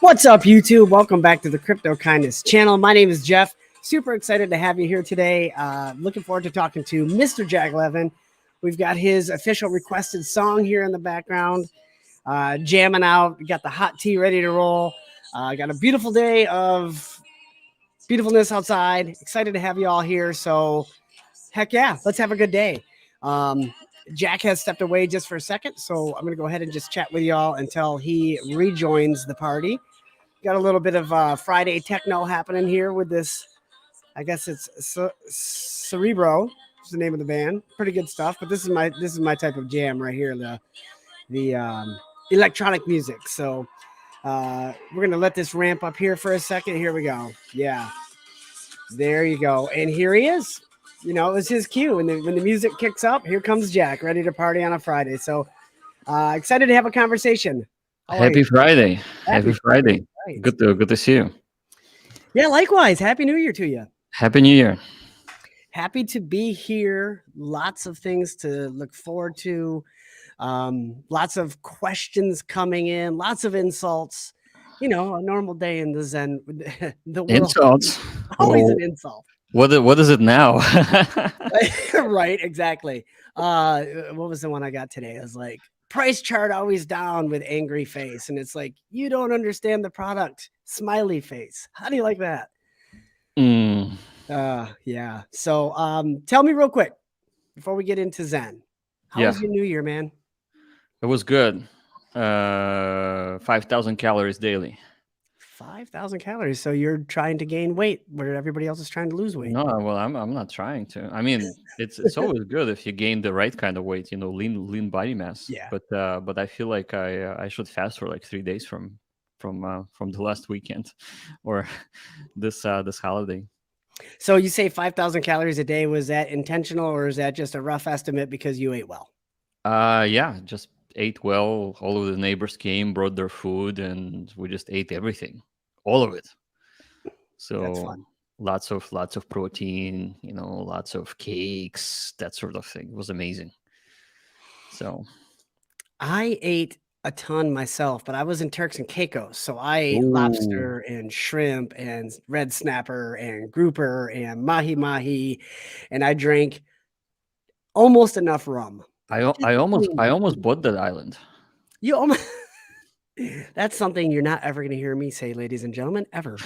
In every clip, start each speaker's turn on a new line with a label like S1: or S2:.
S1: What's up, YouTube? Welcome back to the Crypto Kindness channel. My name is Jeff. Super excited to have you here today. Looking forward to talking to Mr. Jack Levin. We've got his official requested song here in the background, jamming out. We got the hot tea ready to roll. Got a beautiful day of beautifulness outside. Excited to have you all here. So, heck yeah, let's have a good day. Jack has stepped away just for a second, so I'm going to go ahead and just chat with y'all until he rejoins the party. Got a little bit of Friday techno happening here with this. I guess it's Cerebro is the name of the band. Pretty good stuff. But this is my type of jam right here. The electronic music. So we're gonna let this ramp up here for a second. Here we go. Yeah, there you go. And here he is. You know, it's his cue. When the music kicks up, here comes Jack, ready to party on a Friday. So excited to have a conversation. How are
S2: Happy
S1: you?
S2: Friday. Happy Friday.
S1: Right.
S2: Good to see you.
S1: Yeah, likewise. Happy New Year to you.
S2: Happy New Year.
S1: Happy to be here. Lots of things to look forward to. Lots of questions coming in. Lots of insults. You know, a normal day in the Zen, the world.
S2: Insults.
S1: Always
S2: Oh,
S1: an insult.
S2: what is it now?
S1: Right, exactly. What was the one I got today? It was like price chart always down with angry face, and it's like you don't understand the product. Smiley face. How do you like that?
S2: Mm,
S1: Yeah. So, tell me real quick before we get into Zen. How
S2: yeah,
S1: was your New Year, man?
S2: it was good. 5,000 calories daily.
S1: 5,000 calories. So you're trying to gain weight where everybody else is trying to lose weight.
S2: No, well, I'm not trying to. I mean, it's always good if you gain the right kind of weight, lean body mass.
S1: Yeah.
S2: But I feel like I should fast for like 3 days from the last weekend, or this holiday.
S1: So you say 5,000 calories a day. Was that intentional or is that just a rough estimate because you ate well?
S2: Yeah, just ate well. All of the neighbors came, brought their food, and we just ate everything, all of it.
S1: That's
S2: So
S1: fun.
S2: lots of protein, lots of cakes, that sort of thing. It was amazing. So,
S1: I ate a ton myself, but I was in Turks and Caicos. So I ate
S2: ooh,
S1: lobster and shrimp and red snapper and grouper and mahi mahi. And I drank almost enough rum.
S2: I almost bought that island.
S1: You almost that's something you're not ever going to hear me say, ladies and gentlemen, ever,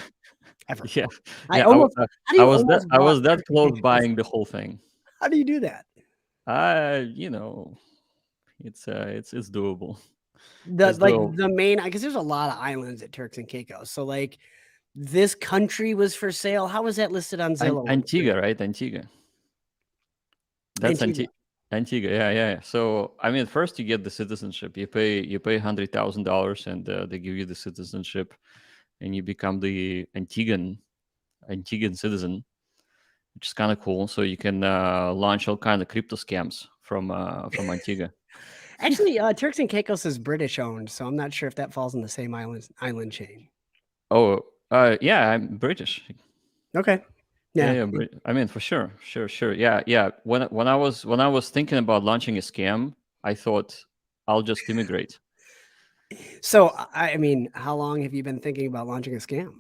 S1: ever.
S2: Yeah,
S1: I
S2: yeah.
S1: almost. How do
S2: I
S1: you
S2: was that
S1: almost
S2: I
S1: bought
S2: was that
S1: Turks and
S2: close
S1: Caicos?
S2: buying the whole thing.
S1: How do you do that?
S2: You know, it's doable.
S1: The
S2: It's
S1: like
S2: doable.
S1: the main because there's a lot of islands at Turks and Caicos. So like this country was for sale. How was that listed on Zillow? When you
S2: Antigua, right? Antigua. That's
S1: Antigua.
S2: Antigua. Yeah. So I mean, first you get the citizenship. You pay $100,000, and they give you the citizenship, and you become the Antiguan citizen, which is kind of cool. So you can launch all kind of crypto scams from Antigua.
S1: Actually, Turks and Caicos is British owned, so I'm not sure if that falls in the same island chain.
S2: Oh, yeah, I'm British.
S1: Okay.
S2: Yeah,
S1: Yeah.
S2: yeah. I mean, for sure. Yeah. When I was thinking about launching a scam, I thought I'll just immigrate.
S1: So I mean, how long have you been thinking about launching a scam?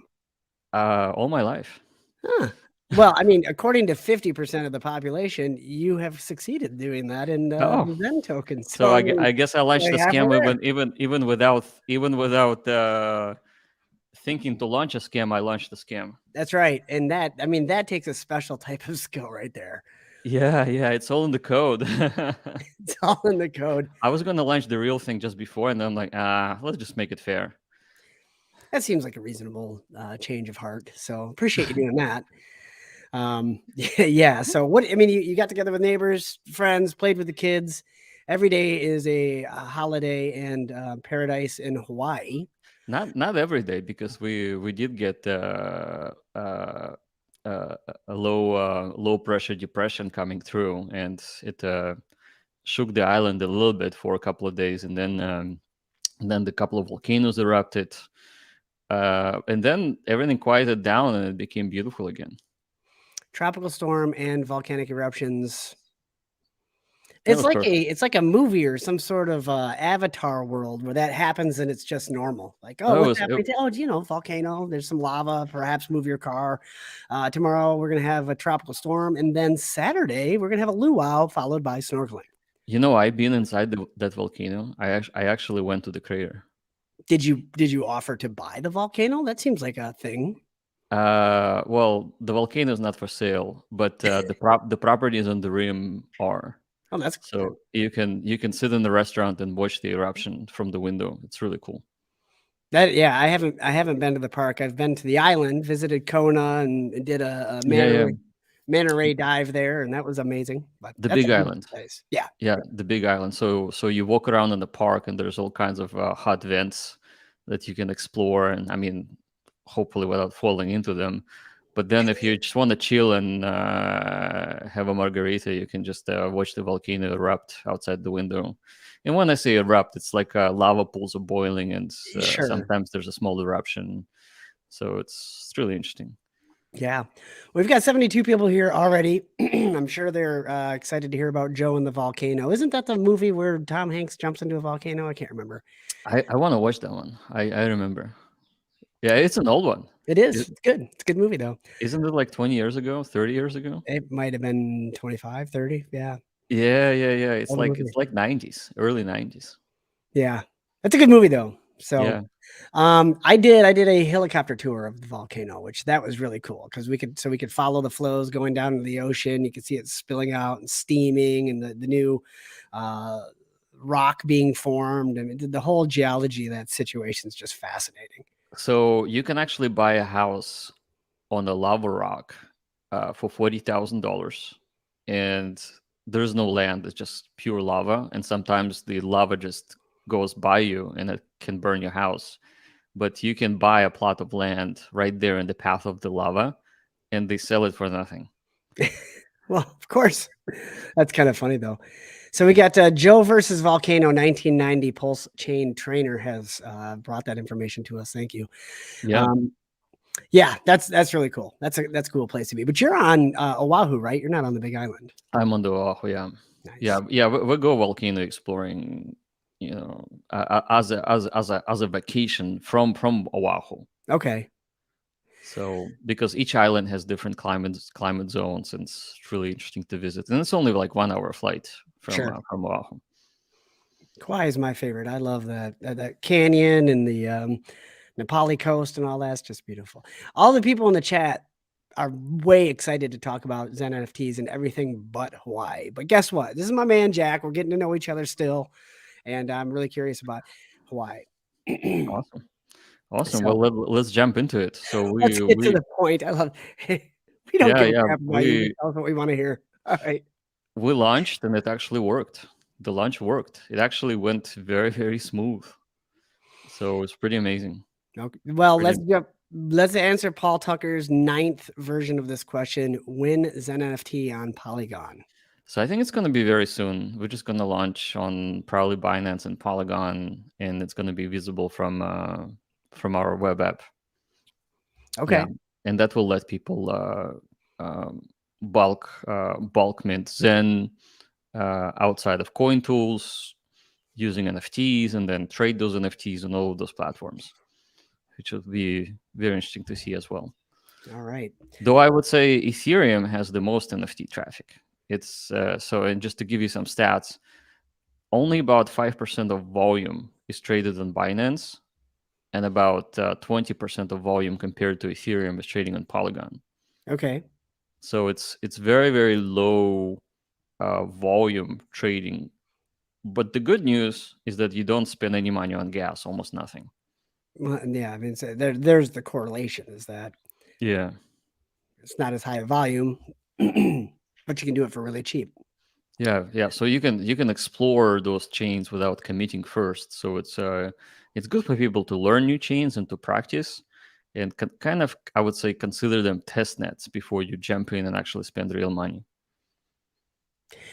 S2: All my life.
S1: Huh. Well, I mean, according to 50% of the population, you have succeeded doing that in
S2: Oh,
S1: the Zen token. So
S2: so
S1: I
S2: I, gue-
S1: mean,
S2: I guess I launched
S1: like
S2: the
S1: halfway
S2: scam
S1: there.
S2: even without thinking to launch a scam. I launched the scam.
S1: That's right. And that, I mean, that takes a special type of skill right there.
S2: Yeah. It's all in the code.
S1: It's all in the code.
S2: I was gonna launch the real thing just before, and then I'm like, let's just make it fair.
S1: That seems like a reasonable change of heart. So appreciate you doing that. Yeah. So what, I mean, you got together with neighbors, friends, played with the kids. Every day is a holiday and paradise in Hawaii.
S2: Not every day, because we did get a low pressure depression coming through, and it shook the island a little bit for a couple of days, and then the couple of volcanoes erupted, and then everything quieted down and it became beautiful again.
S1: Tropical storm and volcanic eruptions.
S2: It was perfect.
S1: it's like a movie or some sort of Avatar world where that happens and it's just normal. Like, oh,
S2: Oh, it
S1: what's
S2: was it,
S1: happening? Oh, you know, volcano. There's some lava. Perhaps move your car. Tomorrow we're gonna have a tropical storm, and then Saturday we're gonna have a luau followed by snorkeling.
S2: I've been inside that volcano. I actually went to the crater.
S1: Did you offer to buy the volcano? That seems like a thing.
S2: Well, the volcano is not for sale, but the properties on the rim are.
S1: Oh, that's
S2: So you can sit in the restaurant and watch the eruption from the window. It's really cool.
S1: that. Yeah, I haven't been to the park. I've been to the island, visited Kona, and did a
S2: Yeah, yeah.
S1: manta ray dive there, and that was amazing. But
S2: The
S1: that's a
S2: Big
S1: beautiful
S2: Island.
S1: place. Yeah,
S2: Yeah, the Big Island. So you walk around in the park, and there's all kinds of hot vents that you can explore, and I mean, hopefully without falling into them. But then, if you just want to chill and have a margarita, you can just watch the volcano erupt outside the window. And when I say erupt, it's like lava pools are boiling, and
S1: sure.
S2: sometimes there's a small eruption. So it's really interesting.
S1: Yeah. We've got 72 people here already. I'm sure they're excited to hear about Joe and the volcano. Isn't that the movie where Tom Hanks jumps into a volcano? I can't remember.
S2: I want to watch that one. I remember. Yeah, it's an old one.
S1: It is. It's good. It's a good movie, though.
S2: Isn't it like 20 years ago, 30 years ago?
S1: It might have been 25, 30. Yeah.
S2: Yeah, yeah, yeah. It's
S1: Old
S2: like
S1: movie.
S2: it's like 90s, early 90s.
S1: Yeah. That's a good movie, though. So
S2: Yeah.
S1: I did a helicopter tour of the volcano, which that was really cool because we could follow the flows going down into the ocean. You could see it spilling out and steaming, and the new uh, rock being formed. I mean, the whole geology of that situation is just fascinating.
S2: So you can actually buy a house on a lava rock for $40,000, and there's no land; it's just pure lava. And sometimes the lava just goes by you, and it can burn your house. But you can buy a plot of land right there in the path of the lava, and they sell it for nothing.
S1: Well, of course, that's kind of funny though. So we got Joe versus Volcano 1990 Pulse Chain Trainer has brought that information to us. Thank you.
S2: Yeah,
S1: Um, Yeah, that's really cool. That's a cool place to be. But you're on Oahu, right? You're not on the Big Island.
S2: I'm on the Oahu. Yeah, yeah,
S1: Nice.
S2: yeah. We go volcano exploring, as a vacation from Oahu.
S1: Okay,
S2: So because each island has different climate zones, and it's really interesting to visit. And it's only like 1 hour flight
S1: sure.
S2: from Oahu.
S1: Kauai is my favorite. I love that canyon and the Nepali coast and all that's just beautiful. All the people in the chat are way excited to talk about Zen NFTs and everything but Hawaii. But guess what? This is my man Jack. We're getting to know each other still, and I'm really curious about Hawaii.
S2: Awesome, awesome.
S1: So
S2: Well, let's jump into it. So
S1: let's
S2: we
S1: get to
S2: we
S1: the point. I love we don't
S2: yeah,
S1: give a
S2: yeah,
S1: crap about you. Just
S2: we
S1: tell us what we want to hear. All right.
S2: we launched, and it actually worked. The launch worked. It actually went very, very smooth. So it's pretty amazing.
S1: Okay. Well,
S2: Pretty.
S1: let's answer Paul Tucker's ninth version of this question. When Zen NFT on Polygon?
S2: So I think it's going to be very soon. We're just going to launch on probably Binance and Polygon, and it's going to be visible from our web app. Yeah,
S1: Okay.
S2: and that will let people bulk mint Zen outside of coin tools using NFTs, and then trade those NFTs on all of those platforms, which would be very interesting to see as well.
S1: All right.
S2: Though I would say Ethereum has the most NFT traffic. It's and just to give you some stats, only about 5% of volume is traded on Binance, and about 20% of volume compared to Ethereum is trading on Polygon.
S1: Okay.
S2: So it's very, very low volume trading. But the good news is that you don't spend any money on gas, almost nothing.
S1: Well, yeah, I mean, so there's the correlation is that
S2: Yeah.
S1: it's not as high a volume, but you can do it for really cheap.
S2: Yeah, yeah. So you can explore those chains without committing first. So it's good for people to learn new chains and to practice, and kind of, I would say, consider them test nets before you jump in and actually spend real money.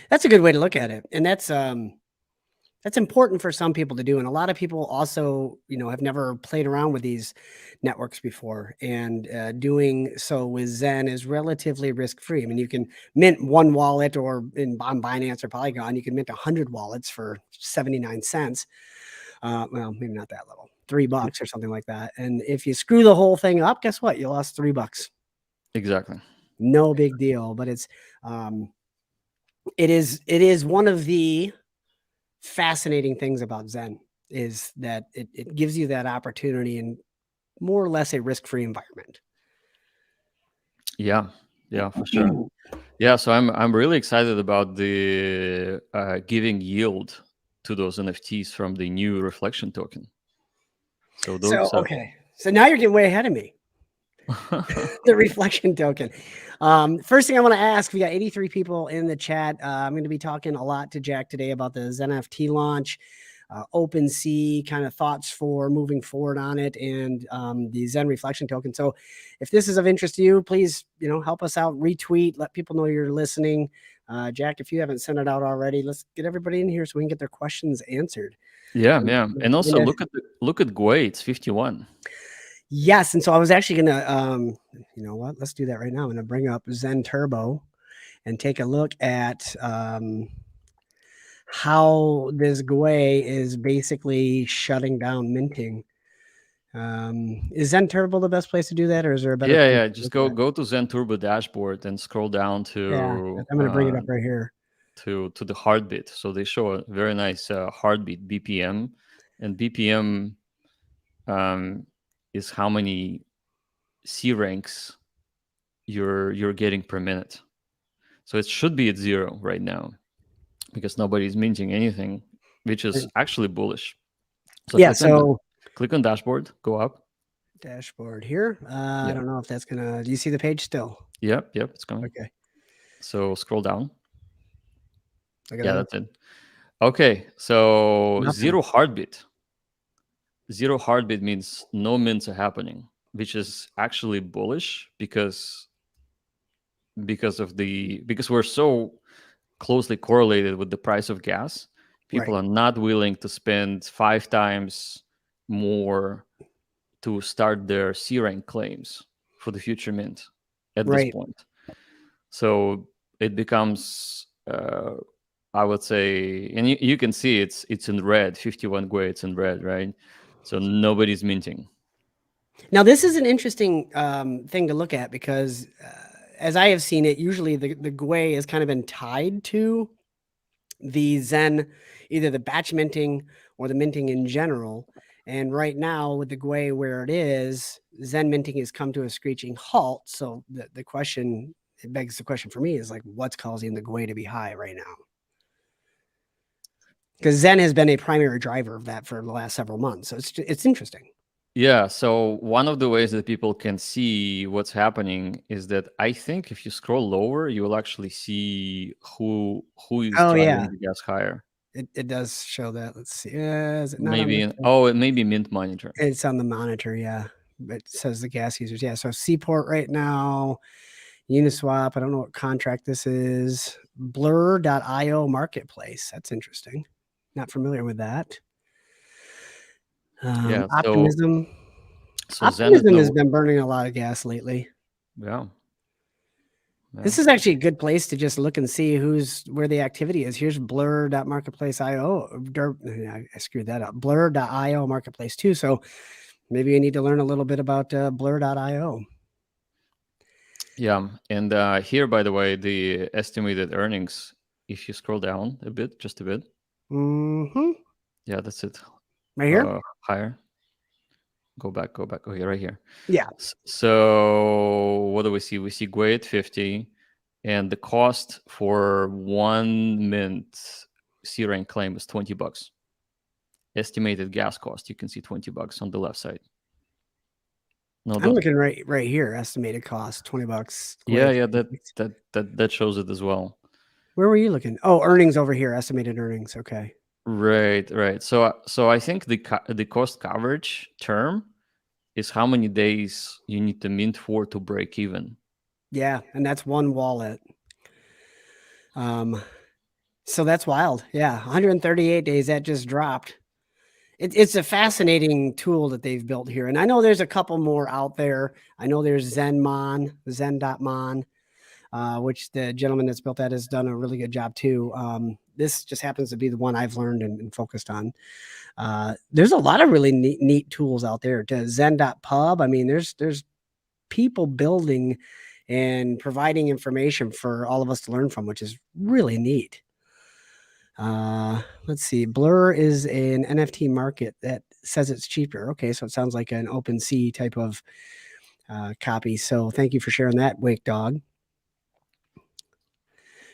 S1: That's a good way to look at it, and that's That's important for some people to do, and a lot of people also, have never played around with these networks before, and doing so with Zen is relatively risk-free. I mean, you can mint one wallet, or on Binance or Polygon, you can mint 100 wallets for 79 cents. Well, maybe not that little, $3 or something like that. And if you screw the whole thing up, guess what? You lost $3.
S2: Exactly.
S1: No big deal, but it is one of the fascinating things about Zen, is that it gives you that opportunity in more or less a risk-free environment.
S2: Yeah, yeah, for sure. Yeah, so I'm really excited about the giving yield to those NFTs from the new reflection token. So
S1: So,
S2: those
S1: okay. So now you're getting way ahead of me. The reflection token. First thing I want to ask, we got 83 people in the chat. I'm going to be talking a lot to Jack today about the XeNFT launch, OpenSea kind of thoughts for moving forward on it, and the Xen Reflection token. So if this is of interest to you, please, help us out, retweet, let people know you're listening. Jack, if you haven't sent it out already, let's get everybody in here so we can get their questions answered.
S2: yeah, yeah. And also
S1: Yeah.
S2: look at Gwei, it's 51.
S1: Yes, and so I was actually gonna, you know what? Let's do that right now. I'm gonna bring up Zen Turbo and take a look at how this Gwei is basically shutting down minting. Is Zen Turbo the best place to do that, or is there a better
S2: Yeah,
S1: place
S2: yeah.
S1: to
S2: Just
S1: look at?
S2: go to Zen Turbo dashboard and scroll down
S1: Yeah, I'm gonna bring it up right here.
S2: to the heartbeat. So they show a very nice heartbeat BPM, and BPM is how many C ranks you're getting per minute. So it should be at 0 right now because nobody's minting anything, which is actually bullish. So
S1: Yeah, so
S2: click on dashboard, go up.
S1: dashboard here. I
S2: Yeah.
S1: don't know if that's gonna. Do you see the page still?
S2: Yep, it's coming.
S1: Okay,
S2: So scroll down.
S1: look at
S2: Yeah,
S1: that.
S2: that's it. Okay, so
S1: Nothing.
S2: zero heartbeat. Zero heartbeat means no mints are happening, which is actually bullish because we're so closely correlated with the price of gas. People
S1: Right,
S2: are not willing to spend 5 times more to start their C rank claims for the future mint at this
S1: right.
S2: point. So it becomes, I would say, and you can see it's in red. 51 Gwei, it's in red, right? So nobody's minting.
S1: Now, this is an interesting thing to look at because, as I have seen it, usually the Gwei has kind of been tied to the Zen, either the batch minting or the minting in general. And right now, with the Gwei where it is, Zen minting has come to a screeching halt. So the question, it begs the question for me, is like, what's causing the Gwei to be high right now? Because Zen has been a primary driver of that for the last several months. So it's interesting.
S2: Yeah, so one of the ways that people can see what's happening is that I think if you scroll lower, you will actually see who is
S1: Oh yeah,
S2: driving the gas higher.
S1: it does show that. Let's see. Is it not on
S2: Maybe
S1: this?
S2: it may be Mint Monitor.
S1: It's on the monitor, yeah. It says the gas users. Yeah. So Seaport right now, Uniswap. I don't know what contract this is. Blur.io marketplace. That's interesting. Not familiar with that.
S2: Yeah,
S1: Optimism.
S2: so Zen is
S1: Optimism has
S2: no.
S1: been burning a lot of gas lately.
S2: Yeah, yeah.
S1: This is actually a good place to just look and see where the activity is. Here's blur.marketplace.io. I screwed that up. Blur.io marketplace too. So maybe you need to learn a little bit about blur.io.
S2: Yeah, and here, by the way, the estimated earnings, if you scroll down a bit, just a bit.
S1: Mm-hmm.
S2: Yeah, that's it.
S1: Right here?
S2: Higher. Go back. Okay, right here.
S1: Yeah.
S2: So what do we see? We see Gwei at 50, and the cost for 1 mint C rank claim is $20. Estimated gas cost, you can see $20 on the left side. No,
S1: I'm looking right here. Estimated cost $20.
S2: yeah,
S1: Wait.
S2: yeah, that shows it as well.
S1: Where were you looking? Oh, earnings over here. Estimated earnings. Okay.
S2: Right. So I think the cost coverage term is how many days you need to mint for to break even.
S1: Yeah, and that's one wallet. So that's wild. Yeah, 138 days that just dropped. It's a fascinating tool that they've built here, and I know there's a couple more out there. I know there's Zenmon, Zen.mon, which the gentleman that's built that has done a really good job too. This just happens to be the one I've learned and focused on. There's a lot of really neat tools out there. To Zen.pub, I mean, there's people building and providing information for all of us to learn from, which is really neat. Let's see. Blur is an NFT market that says it's cheaper. Okay, so it sounds like an OpenSea type of copy. So thank you for sharing that, Wake Dog.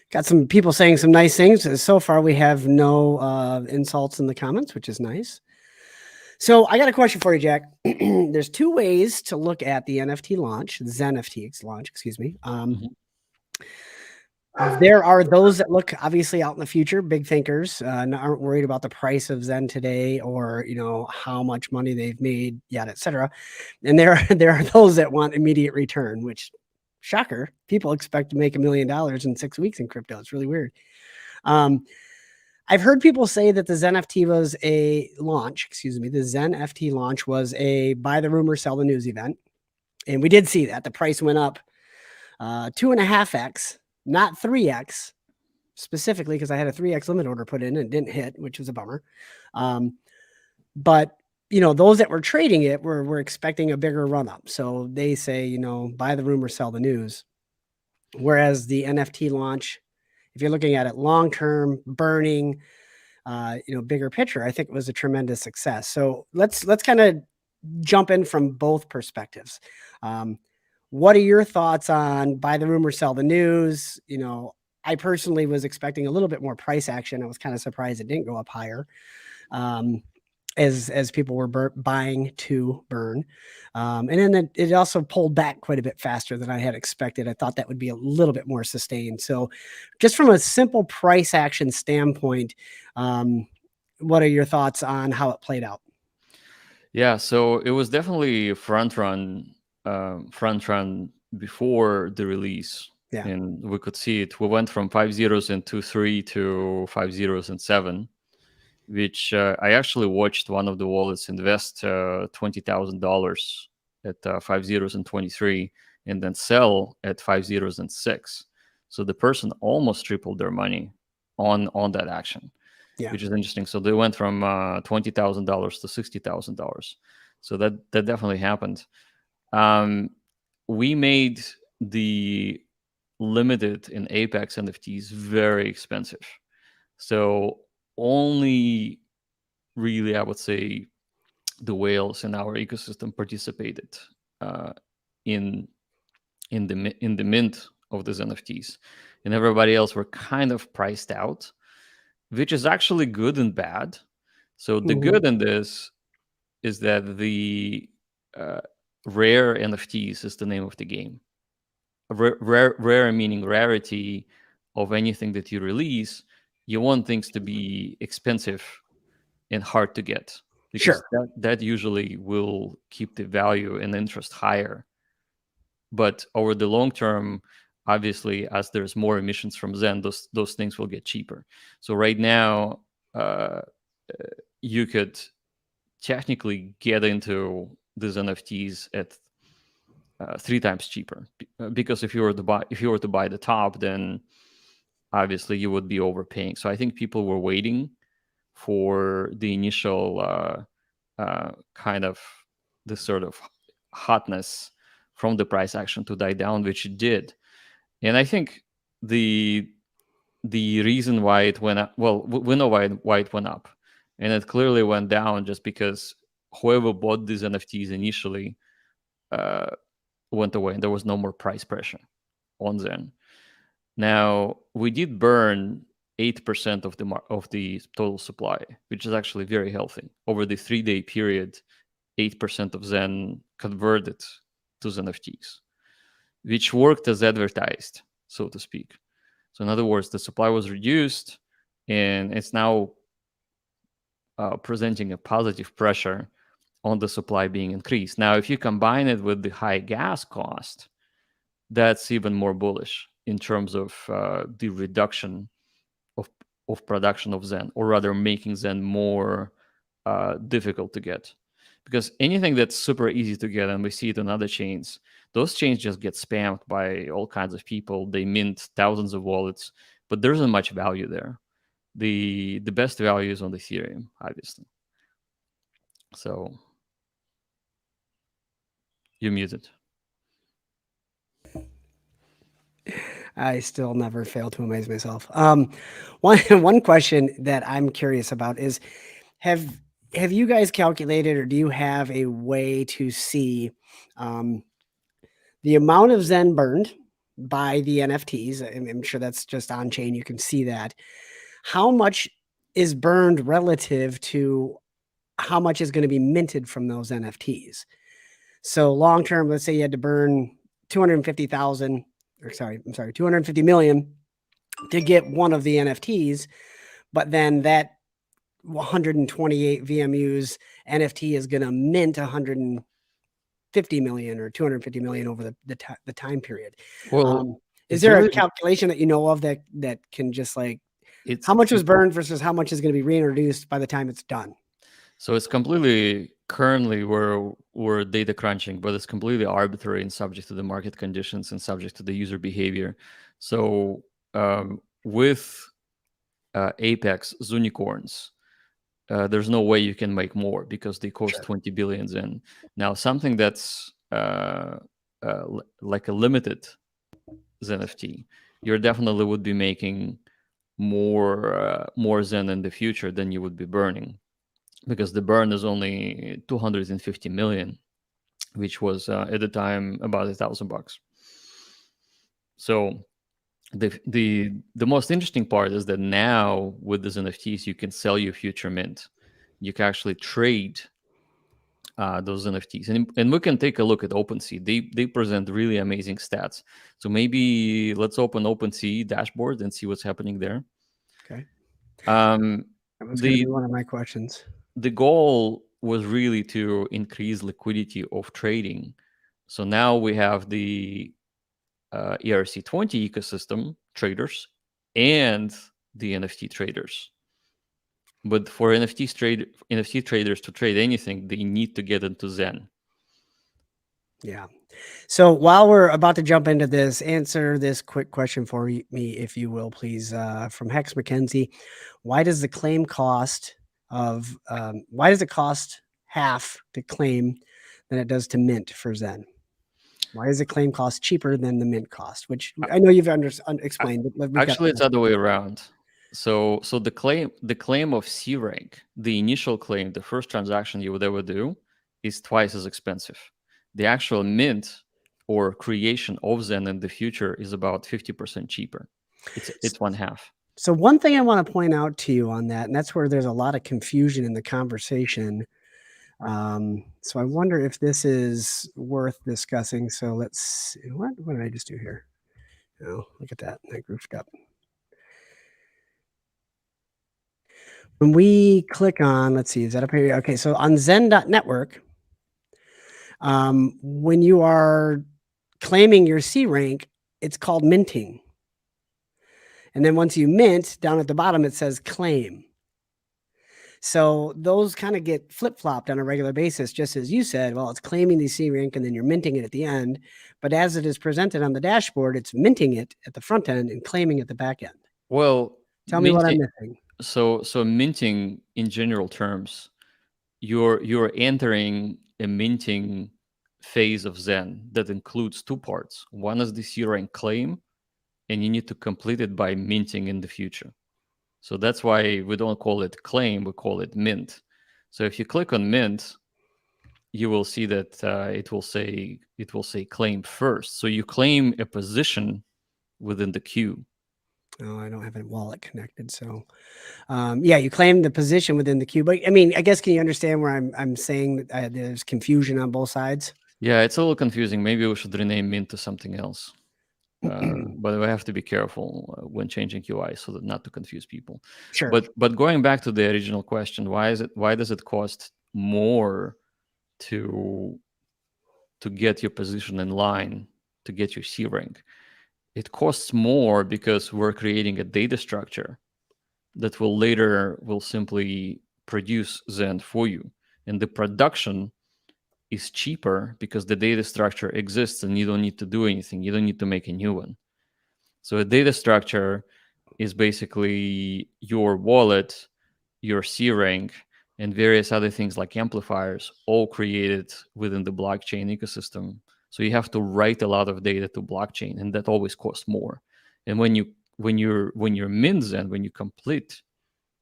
S1: Got some people saying some nice things. So far, we have no insults in the comments, which is nice. So I got a question for you, Jack. There's two ways to look at the NFT launch, the XeNFT launch, excuse me. There are those that look obviously out in the future, big thinkers, aren't worried about the price of Zen today or how much money they've made, yet, etc. And there are those that want immediate return, which shocker, people expect to make $1 million in 6 weeks in crypto. It's really weird. I've heard people say that the XeNFT was a launch, excuse me, the XeNFT launch was a buy the rumor, sell the news event. And we did see that. The price went up 2.5x, not 3x, specifically because I had a 3x limit order put in and it didn't hit, which was a bummer. But those that were trading it were expecting a bigger run up. So they say, buy the rumor, sell the news. Whereas the NFT launch, if you're looking at it long term, burning, bigger picture, I think it was a tremendous success. So let's kind of jump in from both perspectives. What are your thoughts on buy the rumor, sell the news? I personally was expecting a little bit more price action. I was kind of surprised it didn't go up higher. As people were buying to burn. And then it also pulled back quite a bit faster than I had expected. I thought that would be a little bit more sustained. So just from a simple price action standpoint, what are your thoughts on how it played out?
S2: Yeah, so it was definitely front run before the release.
S1: Yeah.
S2: And we could see it. We went from 5 zeros in 2.3 to 5 zeros in 7, which I actually watched one of the wallets invest $20,000 at 5 zeros and 23 and then sell at 5 zeros and 6. So the person almost tripled their money on that action,
S1: Yeah.
S2: which is interesting. So they went from $20,000 to $60,000. So that definitely happened. We made the limited in Apex NFTs very expensive. So only really, I would say, the whales in our ecosystem participated in the mint of these NFTs, and everybody else were kind of priced out, which is actually good and bad. So the good in this is that the rare NFTs is the name of the game. Rare meaning rarity of anything that you release. You want things to be expensive and hard to get, because that usually will keep the value and interest higher. But over the long term, obviously, as there's more emissions from Zen, those things will get cheaper. So right now, you could technically get into these NFTs at 3 times cheaper, because if you were to buy the top, then obviously you would be overpaying. So I think people were waiting for the initial kind of this sort of hotness from the price action to die down, which it did. And I think the reason why it went up, well, we know why it went up, and it clearly went down just because whoever bought these NFTs initially went away, and there was no more price pressure on Zen. Now we did burn 8% of the total supply, which is actually very healthy. Over the 3-day period, 8% of Zen converted to NFTs, which worked as advertised, so to speak. So in other words, the supply was reduced, and it's now presenting a positive pressure on the supply being increased. Now, if you combine it with the high gas cost, that's even more bullish in terms of the reduction of production of Zen, or rather making Zen more difficult to get. Because anything that's super easy to get, and we see it on other chains, those chains just get spammed by all kinds of people. They mint thousands of wallets, but there isn't much value there. The best value is on the Ethereum, obviously. So you're muted.
S1: I still never fail to amaze myself. One question that I'm curious about is have have you guys calculated, or do you have a way to see um, the amount of Zen burned by the NFTs? I'm sure that's just on chain. You can see that. How much is burned relative to how much is going to be minted from those NFTs? So long term, let's say you had to burn 250,000, or sorry, I'm sorry, 250 million to get one of the NFTs, but then that 128 VMUs NFT is going to mint 150 million or 250 million over the time period.
S2: Well,
S1: Is
S2: it's
S1: there a
S2: really
S1: calculation that you know of that can just like
S2: it's
S1: how much was burned versus how much is going to be reintroduced by the time it's done?
S2: so it's completely currently we're data crunching, but it's completely arbitrary and subject to the market conditions and subject to the user behavior. So with Apex unicorns, there's no way you can make more because they cost
S1: Sure.
S2: 20 billions in. Now something that's like a limited ZenFT, you definitely would be making more Zen in the future than you would be burning, because the burn is only 250 million, which was at the time about $1,000. So the most interesting part is that now with these NFTs, you can sell your future mint. You can actually trade those NFTs, and we can take a look at OpenSea. They present really amazing stats. So maybe let's open OpenSea dashboard and see what's happening there.
S1: Okay.
S2: Um,
S1: That was going to be
S2: the
S1: one of my questions.
S2: the goal was really to increase liquidity of trading. So now we have the ERC20 ecosystem traders and the NFT traders. But for NFT traders to trade anything, they need to get into Zen.
S1: Yeah. So while we're about to jump into this, answer this quick question for me, if you will, please. From Hex McKenzie, why does the claim cost why does it cost half to claim than it does to mint for Zen? Why is the claim cost cheaper than the mint cost? Which I know you've explained, but we've got
S2: Actually, it's the other way around. So the claim of C rank, the initial claim, the first transaction you would ever do, is twice as expensive. The actual mint or creation of Zen in the future is about 50% cheaper. It's one half.
S1: So one thing I want to point out to you on that, and that's where there's a lot of confusion in the conversation. So I wonder if this is worth discussing. So let's see. What did I just do here? Oh, look at that. I goofed up. When we click on, let's see, is that up here? Okay, so on Zen.network, when you are claiming your C rank, it's called minting. And then once you mint, down at the bottom, it says claim. So those kind of get flip flopped on a regular basis, just as you said. Well, it's claiming the C rank and then you're minting it at the end. But as it is presented on the dashboard, it's minting it at the front end and claiming at the back end.
S2: Well,
S1: Tell me what I'm
S2: minting.
S1: missing.
S2: So minting in general terms, you're entering a minting phase of Zen that includes two parts. One is the C rank claim, and you need to complete it by minting in the future. So that's why we don't call it claim, we call it mint. So if you click on mint, you will see that it will say claim first. So you claim a position within the queue.
S1: Oh, I don't have a wallet connected. So, yeah, you claim the position within the queue. But I mean, I guess can you understand where I'm saying that there's confusion on both sides?
S2: Yeah, it's a little confusing. Maybe we should rename mint to something else. But we have to be careful when changing UI so that not to confuse people.
S1: Sure.
S2: But going back to the original question, why does it cost more to get your position in line, to get your C rank? It costs more because we're creating a data structure that will simply produce Xen for you. And the production is cheaper because the data structure exists and you don't need to do anything. You don't need to make a new one. So a data structure is basically your wallet, your C rank, and various other things like amplifiers, all created within the blockchain ecosystem. So you have to write a lot of data to blockchain, and that always costs more. And when you're mint Zen, when you complete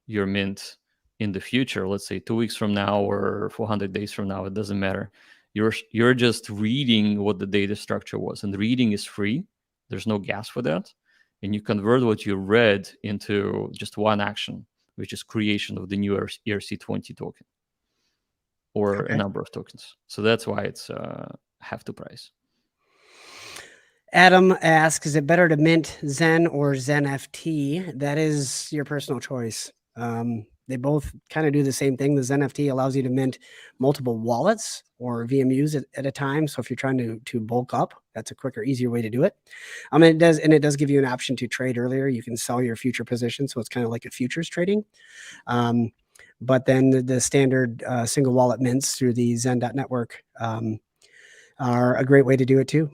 S2: your mint in the future, let's say 2 weeks from now or 400 days from now, it doesn't matter. You're just reading what the data structure was, and reading is free. There's no gas for that, and you convert what you read into just one action, which is creation of the new ERC20 token or a
S1: Okay.
S2: number of tokens. So that's why it's half the price.
S1: Adam asks, is it better to mint Zen or XeNFT? That is your personal choice. They both kind of do the same thing. The XeNFT allows you to mint multiple wallets or VMUs at a time. So if you're trying to bulk up, that's a quicker, easier way to do it. It does give you an option to trade earlier. You can sell your future position, so it's kind of like a futures trading. But then the standard single wallet mints through the Zen.network are a great way to do it too.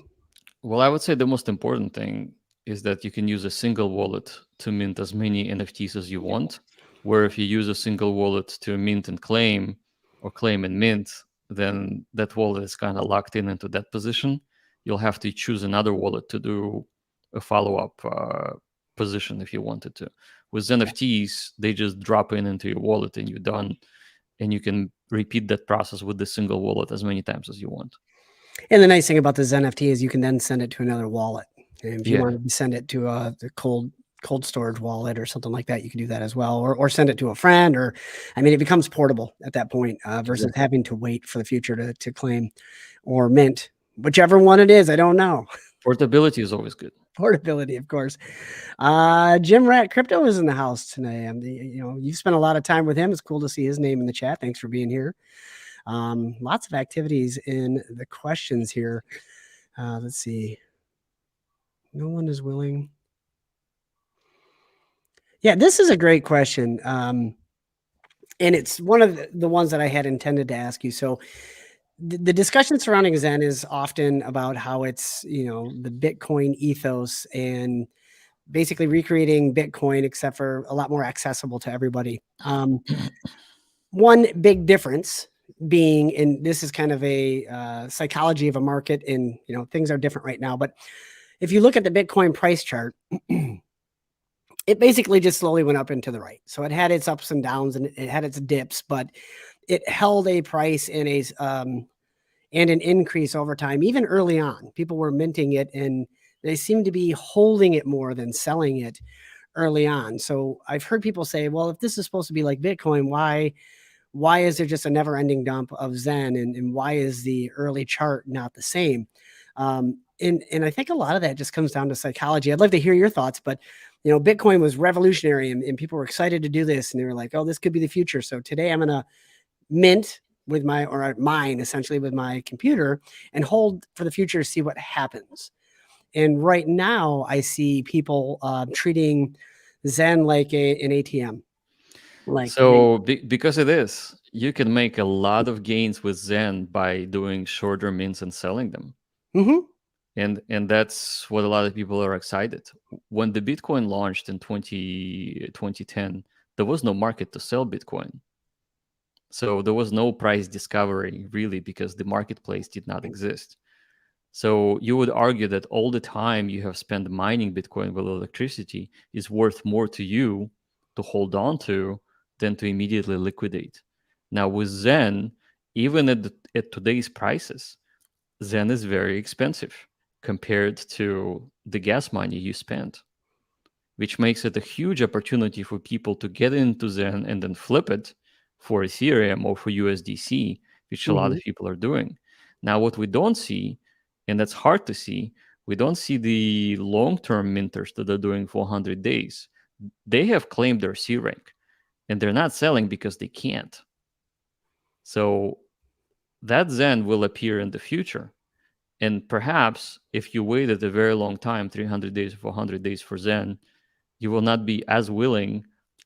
S2: Well, I would say the most important thing is that you can use a single wallet to mint as many NFTs as you want. Where if you use a single wallet to mint and claim, or claim and mint, then that wallet is kind of locked in into that position. You'll have to choose another wallet to do a follow-up position if you wanted to. With NFTs, they just drop in into your wallet and you're done. And you can repeat that process with the single wallet as many times as you want.
S1: And the nice thing about this NFT is you can then send it to another wallet. And if you
S2: Yeah.
S1: want to send it to the cold storage wallet or something like that, you can do that as well, or send it to a friend. Or, I mean, it becomes portable at that point versus
S2: Exactly.
S1: having to wait for the future to claim or mint, whichever one it is. I don't know.
S2: Portability is always good.
S1: Portability, of course. Jim Rat Crypto is in the house tonight. You've spent a lot of time with him. It's cool to see his name in the chat. Thanks for being here. Lots of activities in the questions here. Let's see. No one is willing. Yeah, this is a great question. And it's one of the ones that I had intended to ask you. So the discussion surrounding Zen is often about how it's, the Bitcoin ethos and basically recreating Bitcoin, except for a lot more accessible to everybody. One big difference being, and this is kind of a psychology of a market, and things are different right now, but if you look at the Bitcoin price chart, it basically just slowly went up and to the right. So it had its ups and downs and it had its dips, but it held a price and an increase over time. Even early on, people were minting it and they seem to be holding it more than selling it early on. So I've heard people say, well, if this is supposed to be like Bitcoin, why is there just a never ending dump of Zen, and why is the early chart not the same? And I think a lot of that just comes down to psychology. I'd love to hear your thoughts, but Bitcoin was revolutionary and people were excited to do this, and they were like, oh, this could be the future. So today I'm going to mint with mine essentially with my computer and hold for the future to see what happens. And right now I see people treating Zen like an ATM.
S2: So because of this, you can make a lot of gains with Zen by doing shorter mints and selling them.
S1: Mm-hmm.
S2: And that's what a lot of people are excited. When the Bitcoin launched in 2010, there was no market to sell Bitcoin. So there was no price discovery really because the marketplace did not exist. So you would argue that all the time you have spent mining Bitcoin with electricity is worth more to you to hold on to than to immediately liquidate. Now with Zen, even at today's prices, Zen is very expensive compared to the gas money you spent, which makes it a huge opportunity for people to get into Zen and then flip it for Ethereum or for USDC, which a lot of people are doing. Now, what we don't see, and that's hard to see, we don't see the long-term minters that are doing 400 days. They have claimed their C rank, and they're not selling because they can't. So that Zen will appear in the future. And perhaps if you waited a very long time, 300 days, 400 days for Zen, you will not be as willing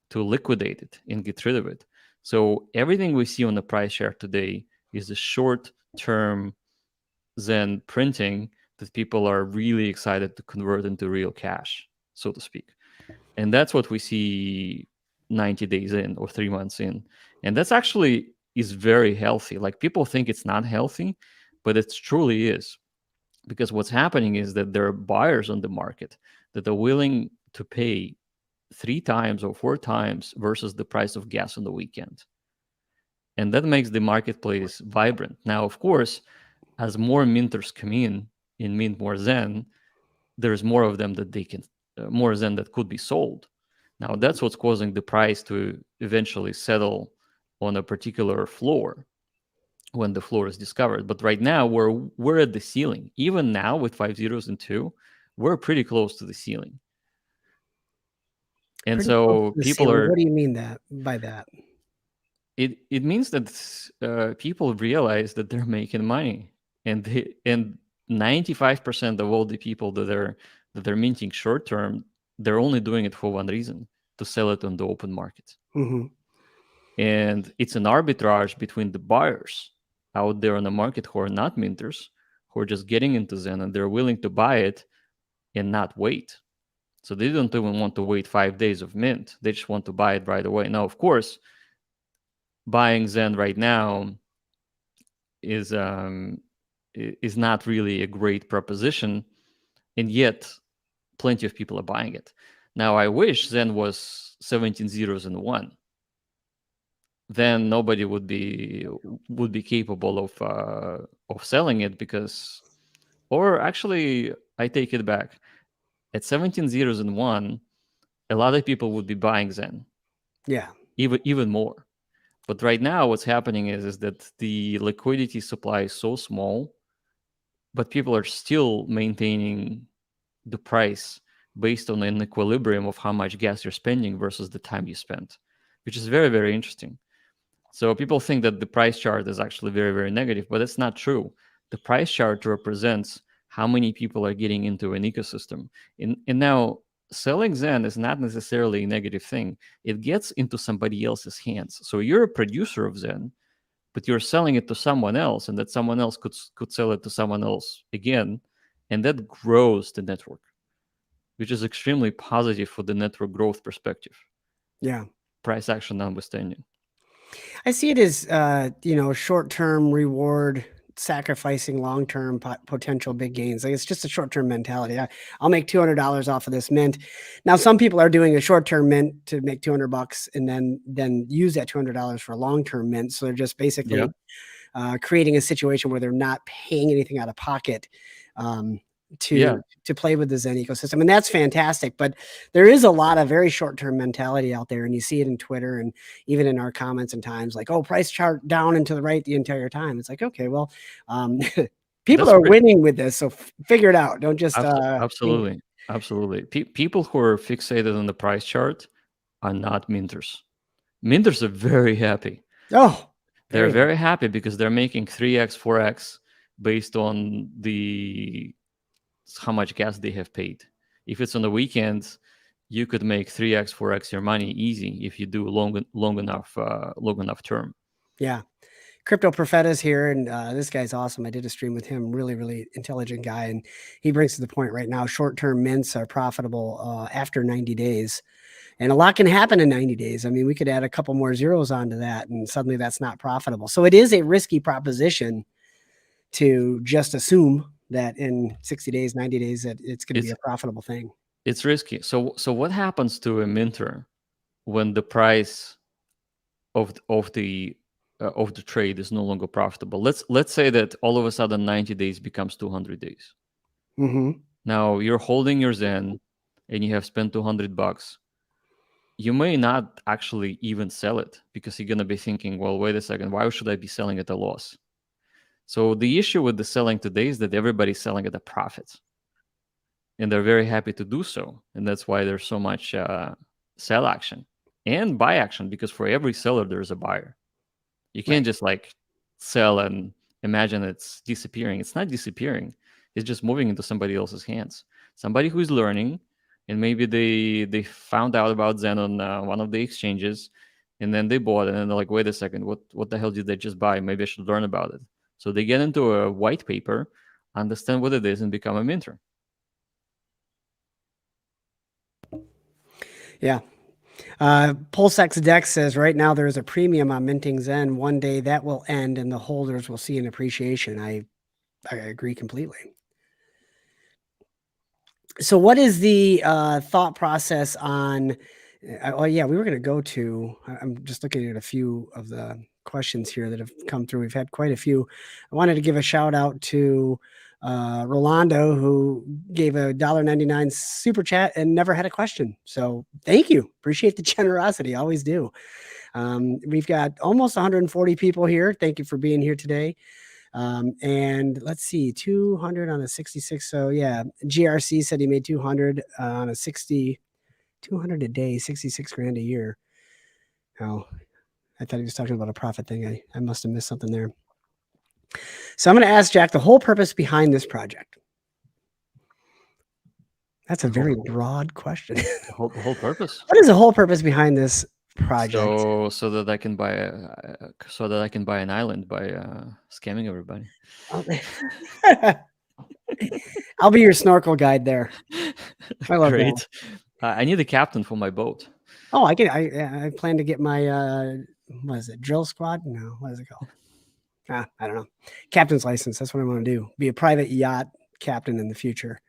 S2: to liquidate it and get rid of it. So everything we see on the price chart today is a short-term Zen printing that people are really excited to convert into real cash, so to speak. And that's what we see 90 days in or 3 months in. And that's actually is very healthy. Like people think it's not healthy, but it truly is. Because what's happening is that there are buyers on the market that are willing to pay 3 times or 4 times versus the price of gas on the weekend. And that makes the marketplace vibrant. Now, of course, as more minters come in and mint more Zen, there's more of them that they can, more Zen that could be sold. Now, that's what's causing the price to eventually settle on a particular floor when the floor is discovered. But right now, we're at the ceiling. Even now, with 5 zeros and 2, we're pretty close to the ceiling. And
S1: Pretty close
S2: so
S1: to the
S2: people
S1: ceiling.
S2: are,
S1: What do you mean that by that?
S2: it means that people realize that they're making money, and 95% of all the people that are minting short term, they're only doing it for one reason: to sell it on the open market.
S1: Mm-hmm.
S2: And it's an arbitrage between the buyers out there on the market who are not minters, who are just getting into Zen and they're willing to buy it and not wait. So they don't even want to wait 5 days of mint. They just want to buy it right away. Now, of course, buying Zen right now is is not really a great proposition, and yet plenty of people are buying it. Now, I wish Zen was 17 zeros and one. Then nobody would be capable of selling it because, or actually, I take it back. At 17 zeros and one, a lot of people would be buying Zen,
S1: Yeah.
S2: even more. But right now, what's happening is that the liquidity supply is so small, but people are still maintaining the price based on an equilibrium of how much gas you're spending versus the time you spent, which is very, very interesting. So people think that the price chart is actually very, very negative, but it's not true. The price chart represents how many people are getting into an ecosystem. And now selling Zen is not necessarily a negative thing. It gets into somebody else's hands. So you're a producer of Zen, but you're selling it to someone else, and that someone else could sell it to someone else again, and that grows the network, which is extremely positive for the network growth perspective.
S1: Yeah.
S2: Price action notwithstanding.
S1: I see it as, short-term reward sacrificing long-term potential big gains. Like it's just a short-term mentality. I'll make $200 off of this mint. Now, some people are doing a short-term mint to make $200 and then use that $200 for a long-term mint. So they're just
S2: Yeah.
S1: basically creating a situation where they're not paying anything out of pocket um,
S2: Yeah.
S1: to play with the Zen ecosystem, and that's fantastic. But there is a lot of very short term mentality out there, and you see it in Twitter and even in our comments and times, like, "Oh, price chart down and to the right the entire time." It's like, okay, well, people
S2: That's
S1: are
S2: great.
S1: winning with this, so figure it out. Don't just
S2: Absolutely. Absolutely. People who are fixated on the price chart are not minters. Minters are very happy.
S1: oh,
S2: They're
S1: very
S2: very happy because they're making 3x, 4x based on the how much gas they have paid. If it's on the weekends, you could make 3x, 4x your money easy if you do long enough term.
S1: yeah. Crypto Profeta's here, and this guy's awesome. I did a stream with him. Really, really intelligent guy, and he brings to the point right now. Short-term mints are profitable after 90 days, and a lot can happen in 90 days. I mean, we could add a couple more zeros onto that, and suddenly that's not profitable. So it is a risky proposition to just assume that in 60 days, 90 days, that it's going to be
S2: It's
S1: a profitable thing.
S2: it's risky. So what happens to a minter when the price of the trade is no longer profitable? Let's say that all of a sudden 90 days becomes 200 days.
S1: Mm-hmm.
S2: Now you're holding your Zen and you have spent $200. You may not actually even sell it because you're going to be thinking, well, wait a second, why should I be selling at a loss? So the issue with the selling today is that everybody's selling at a profit, and they're very happy to do so. And that's why there's so much sell action and buy action, because for every seller, there's a buyer. You can't
S1: Right.
S2: just like sell and imagine it's disappearing. It's not disappearing. It's just moving into somebody else's hands. Somebody who is learning, and maybe they found out about Zen on one of the exchanges, and then they bought it, and then they're like, wait a second, what the hell did they just buy? Maybe I should learn about it. So they get into a white paper, understand what it is, and become a minter.
S1: Yeah. Pulsex Dex says right now there is a premium on minting Zen. One day that will end and the holders will see an appreciation. I agree completely. So, what is the thought process on? Oh yeah, we were going to go to. I'm just looking at a few of the questions here that have come through. We've had quite a few. I wanted to give a shout out to Rolando, who gave a $1.99 super chat and never had a question. So thank you. Appreciate the generosity. Always do. We've got almost 140 people here. Thank you for being here today. And let's see, 200 on a 66. So yeah, GRC said he made 200 on a 60, 200 a day, 66 grand a year. Oh, I thought he was talking about a profit thing. I must have missed something there. So I'm going to ask Jack the whole purpose behind this project. That's a very broad question.
S2: The whole purpose.
S1: What is the whole purpose behind this project?
S2: So that I can buy an island by scamming everybody.
S1: I'll be your snorkel guide there. I love
S2: Great.
S1: that.
S2: I need a captain for my boat.
S1: Oh, I plan to get my what is it? Drill squad? No, what is it called? I don't know. Captain's license. That's what I want to do. Be a private yacht captain in the future.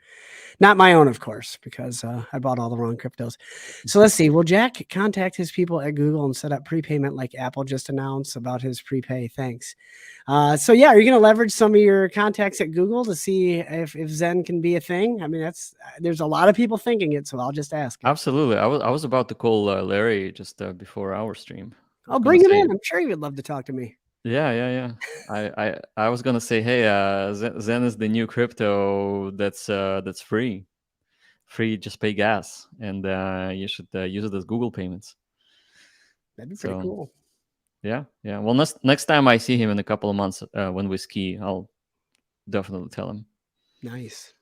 S1: Not my own, of course, because I bought all the wrong cryptos. So let's see. Will Jack contact his people at Google and set up prepayment like Apple just announced about his prepay? Thanks. So yeah, are you going to leverage some of your contacts at Google to see if Zen can be a thing? I mean, there's a lot of people thinking it, so I'll just ask.
S2: Absolutely. I was about to call Larry just before our stream.
S1: I'll bring him in. I'm sure he would love to talk to me.
S2: Yeah. I was gonna say, hey, Zen is the new crypto that's free. Just pay gas, and you should use it as Google payments.
S1: That'd be pretty cool.
S2: Yeah. Well, next time I see him in a couple of months when we ski, I'll definitely tell him.
S1: Nice.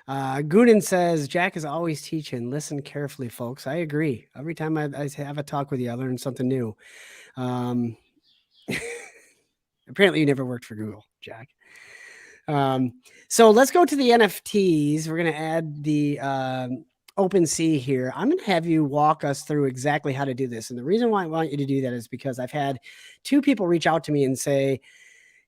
S1: Gooden says, Jack is always teaching. Listen carefully, folks. I agree. Every time I have a talk with you, I learn something new. Apparently, you never worked for Google, Jack. So let's go to the NFTs. We're going to add the OpenSea here. I'm going to have you walk us through exactly how to do this. And the reason why I want you to do that is because I've had two people reach out to me and say,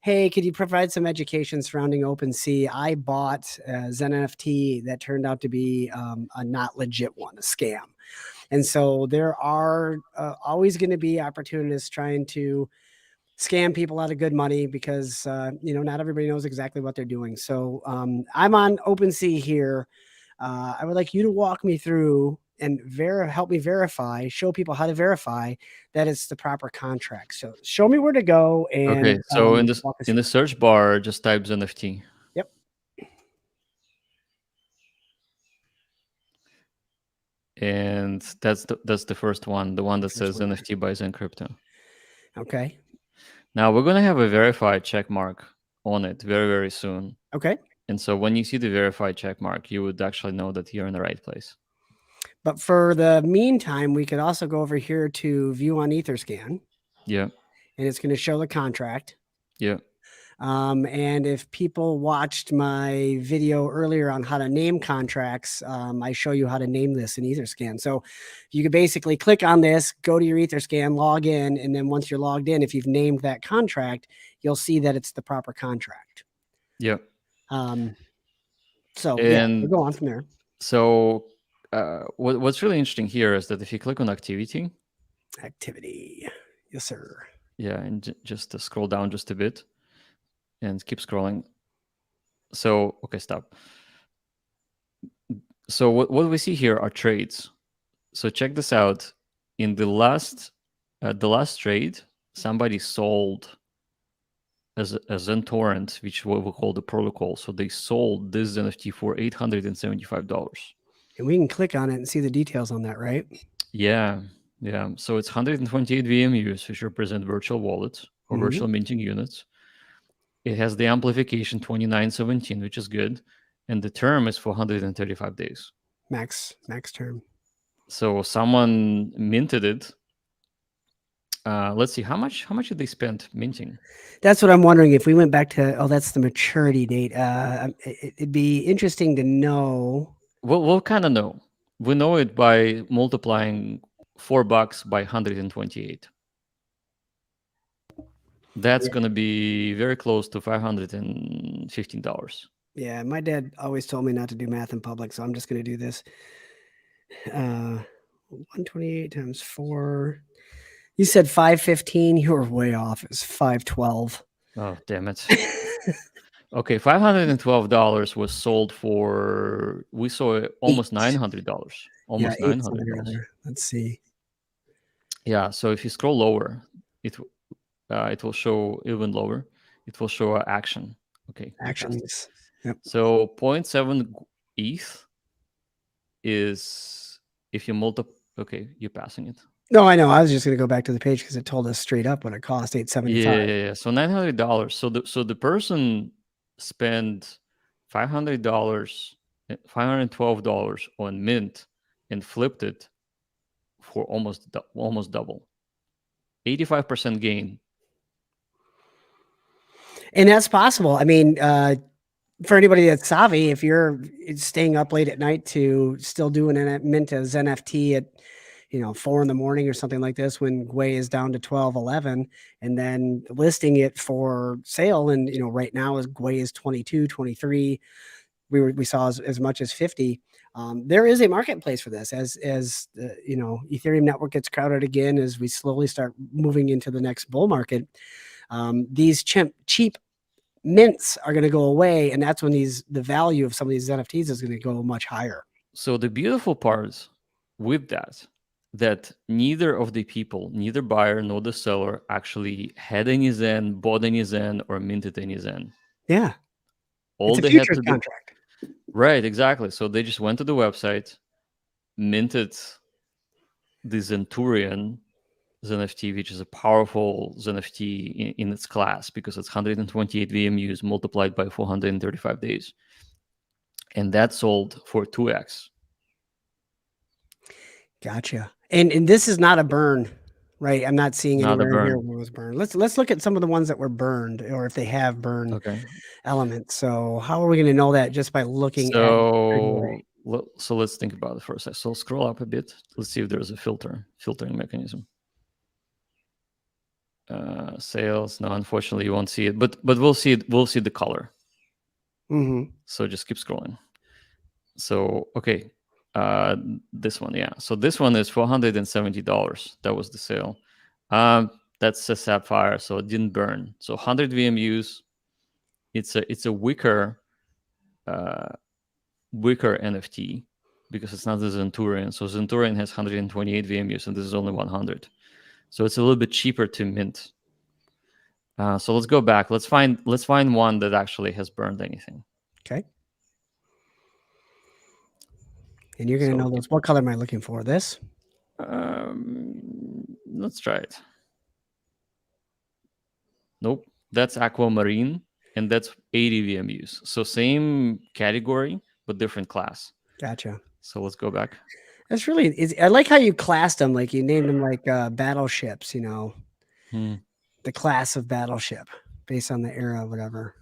S1: hey, could you provide some education surrounding OpenSea? I bought a Xen NFT that turned out to be a not legit one, a scam. And so there are always going to be opportunists trying to scam people out of good money because, not everybody knows exactly what they're doing. So I'm on OpenSea here. I would like you to walk me through and help me show people how to verify that it's the proper contract. So show me where to go. And
S2: okay, so in the search bar, just type NFT.
S1: Yep.
S2: And that's the first one, the one that says NFT by Zen Crypto.
S1: Okay.
S2: Now we're gonna have a verified check mark on it very, very soon.
S1: Okay.
S2: And so when you see the verified check mark, you would actually know that you're in the right place.
S1: But for the meantime, we could also go over here to view on Etherscan.
S2: Yeah.
S1: And it's going to show the contract.
S2: Yeah.
S1: And if people watched my video earlier on how to name contracts, I show you how to name this in Etherscan. So you could basically click on this, go to your Etherscan, log in, and then once you're logged in, if you've named that contract, you'll see that it's the proper contract.
S2: Yeah.
S1: So we'll go on from there.
S2: So what's really interesting here is that if you click on activity,
S1: yes, sir.
S2: Yeah, and just scroll down just a bit. And keep scrolling. So, okay, stop. So what we see here are trades. So check this out. In the last trade, somebody sold as Zen torrent, which what we call the protocol. So they sold this NFT for $875.
S1: And we can click on it and see the details on that, right?
S2: Yeah. So it's 128 VMUs, which represent virtual wallets or virtual minting units. It has the amplification 2917, which is good. And the term is for 135 days.
S1: max term.
S2: So someone minted it. Let's see, how much did they spend minting?
S1: That's what I'm wondering. If we went back to, oh, that's the maturity date. It'd be interesting to know.
S2: We'll kind of know. We know it by multiplying $4 by 128. That's
S1: Yeah,
S2: going to be very close to $515.
S1: yeah, my dad always told me not to do math in public, so I'm just going to do this. 128 times 4. You said 515. You were way off. It's 512.
S2: Oh, damn it. Okay, $512 was sold for, we saw it almost
S1: Eight.
S2: $900.
S1: Yeah,
S2: Almost
S1: eight something or
S2: $900.
S1: other. Let's see.
S2: Yeah, so if you scroll lower, it will show even lower. It will show action. Okay, we passed it.
S1: Actions. Yep.
S2: So zero point 0.7 ETH is, if you multiply, okay, you're passing it.
S1: No, I know. I was just going to go back to the page because it told us straight up what it cost, 875.
S2: Yeah. So $900. So the person spent $500, $512 on mint and flipped it for almost double, 85% gain.
S1: And that's possible. I mean, for anybody that's savvy, if you're staying up late at night to still doing an mint as NFT at 4 in the morning or something like this, when Gwei is down to 12, 11, and then listing it for sale, and right now as Gwei is 22, 23, we saw as much as 50. There is a marketplace for this as the Ethereum network gets crowded again, as we slowly start moving into the next bull market. These cheap mints are going to go away, and that's when the value of some of these NFTs is going to go much higher.
S2: So the beautiful part with that neither of the people, neither buyer nor the seller, actually had any Zen, bought any Zen, or minted any Zen.
S1: Yeah,
S2: All
S1: it's a
S2: they had
S1: futures
S2: to do,
S1: contract.
S2: right? Exactly. So they just went to the website, minted the Zenturian XeNFT, which is a powerful XeNFT in its class because it's 128 VMUs multiplied by 435 days, and that sold for 2x.
S1: Gotcha. And this is not a burn, right? I'm not seeing
S2: Not a
S1: anywhere in here
S2: burn.
S1: where it was burned. Let's look at some of the ones that were burned, or if they have burned
S2: Okay.
S1: elements. So how are we going to know that just by looking at
S2: So let's think about it for a second. So scroll up a bit. Let's see if there's a filtering mechanism. Sales. No, unfortunately, you won't see it. But we'll see it. We'll see the color.
S1: Mm-hmm.
S2: So just keep scrolling. So okay, this one, yeah. So this one is $470. That was the sale. That's a sapphire, so it didn't burn. So 100 VMUs. It's a wicker NFT because it's not the Zenturian. So Zenturian has 128 VMUs, and this is only 100. So it's a little bit cheaper to mint. So let's go back. Let's find one that actually has burned anything.
S1: Okay. And you're going to know those. What color am I looking for? This?
S2: Let's try it. Nope, that's aquamarine, and that's 80 VMUs. So same category, but different class.
S1: Gotcha.
S2: So let's go back.
S1: That's really. I like how you classed them. Like you named them like battleships. The class of battleship based on the era, whatever.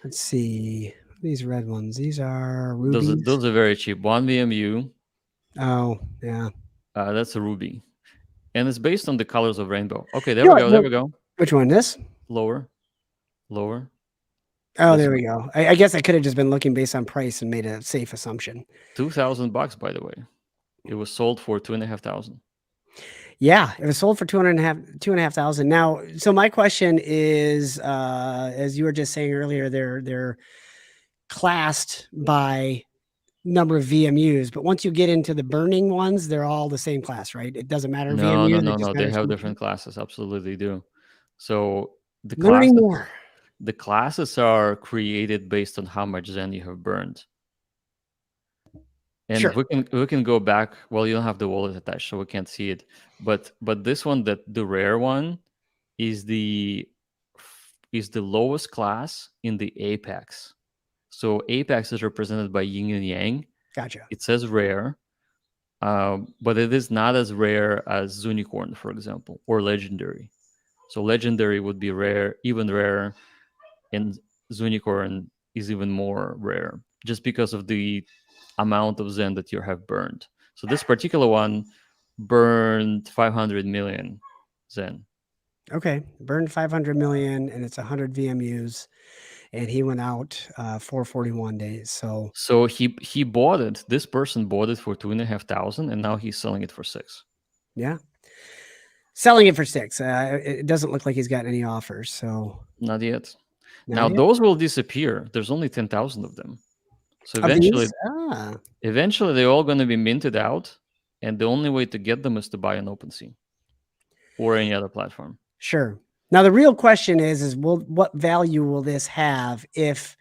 S1: Let's see. These red ones. These are rubies.
S2: Those are very cheap. 1 VMU.
S1: Oh, yeah.
S2: That's a ruby, and it's based on the colors of rainbow. Okay, there we go. There we go.
S1: Which one? This?
S2: Lower.
S1: Oh,
S2: This
S1: there
S2: one.
S1: we go. I guess I could have just been looking based on price and made a safe assumption.
S2: $2,000, by the way. It was sold for 2,500.
S1: Yeah, it was sold for 2,500. Now, so my question is, as you were just saying earlier, they're classed by number of VMUs, but once you get into the burning ones, they're all the same class, right? It doesn't matter VMU.
S2: No. They have different classes. Absolutely, they do. So the
S1: Learning more.
S2: The classes are created based on how much Zen you have burned. And
S1: sure.
S2: we can go back. Well, you don't have the wallet attached, so we can't see it. But this one, the rare one, is the lowest class in the apex. So apex is represented by yin and yang.
S1: Gotcha.
S2: It says rare, but it is not as rare as unicorn, for example, or legendary. So legendary would be rare, even rarer, and unicorn is even more rare, just because of the amount of Zen that you have burned. So this particular one burned 500 million Zen.
S1: Okay. Burned 500 million and it's 100 VMUs. And he went out 441 days. So,
S2: So he bought it. This person bought it for 2,500, and now he's selling it for 6.
S1: yeah. Selling it for 6. It doesn't look like he's got any offers. So,
S2: Not yet.
S1: not
S2: Now
S1: yet.
S2: those will disappear. There's only 10,000 of them. So
S1: Of these?
S2: eventually they're all going to be minted out, and the only way to get them is to buy an OpenSea or any other platform.
S1: Sure. Now the real question is what value will this have if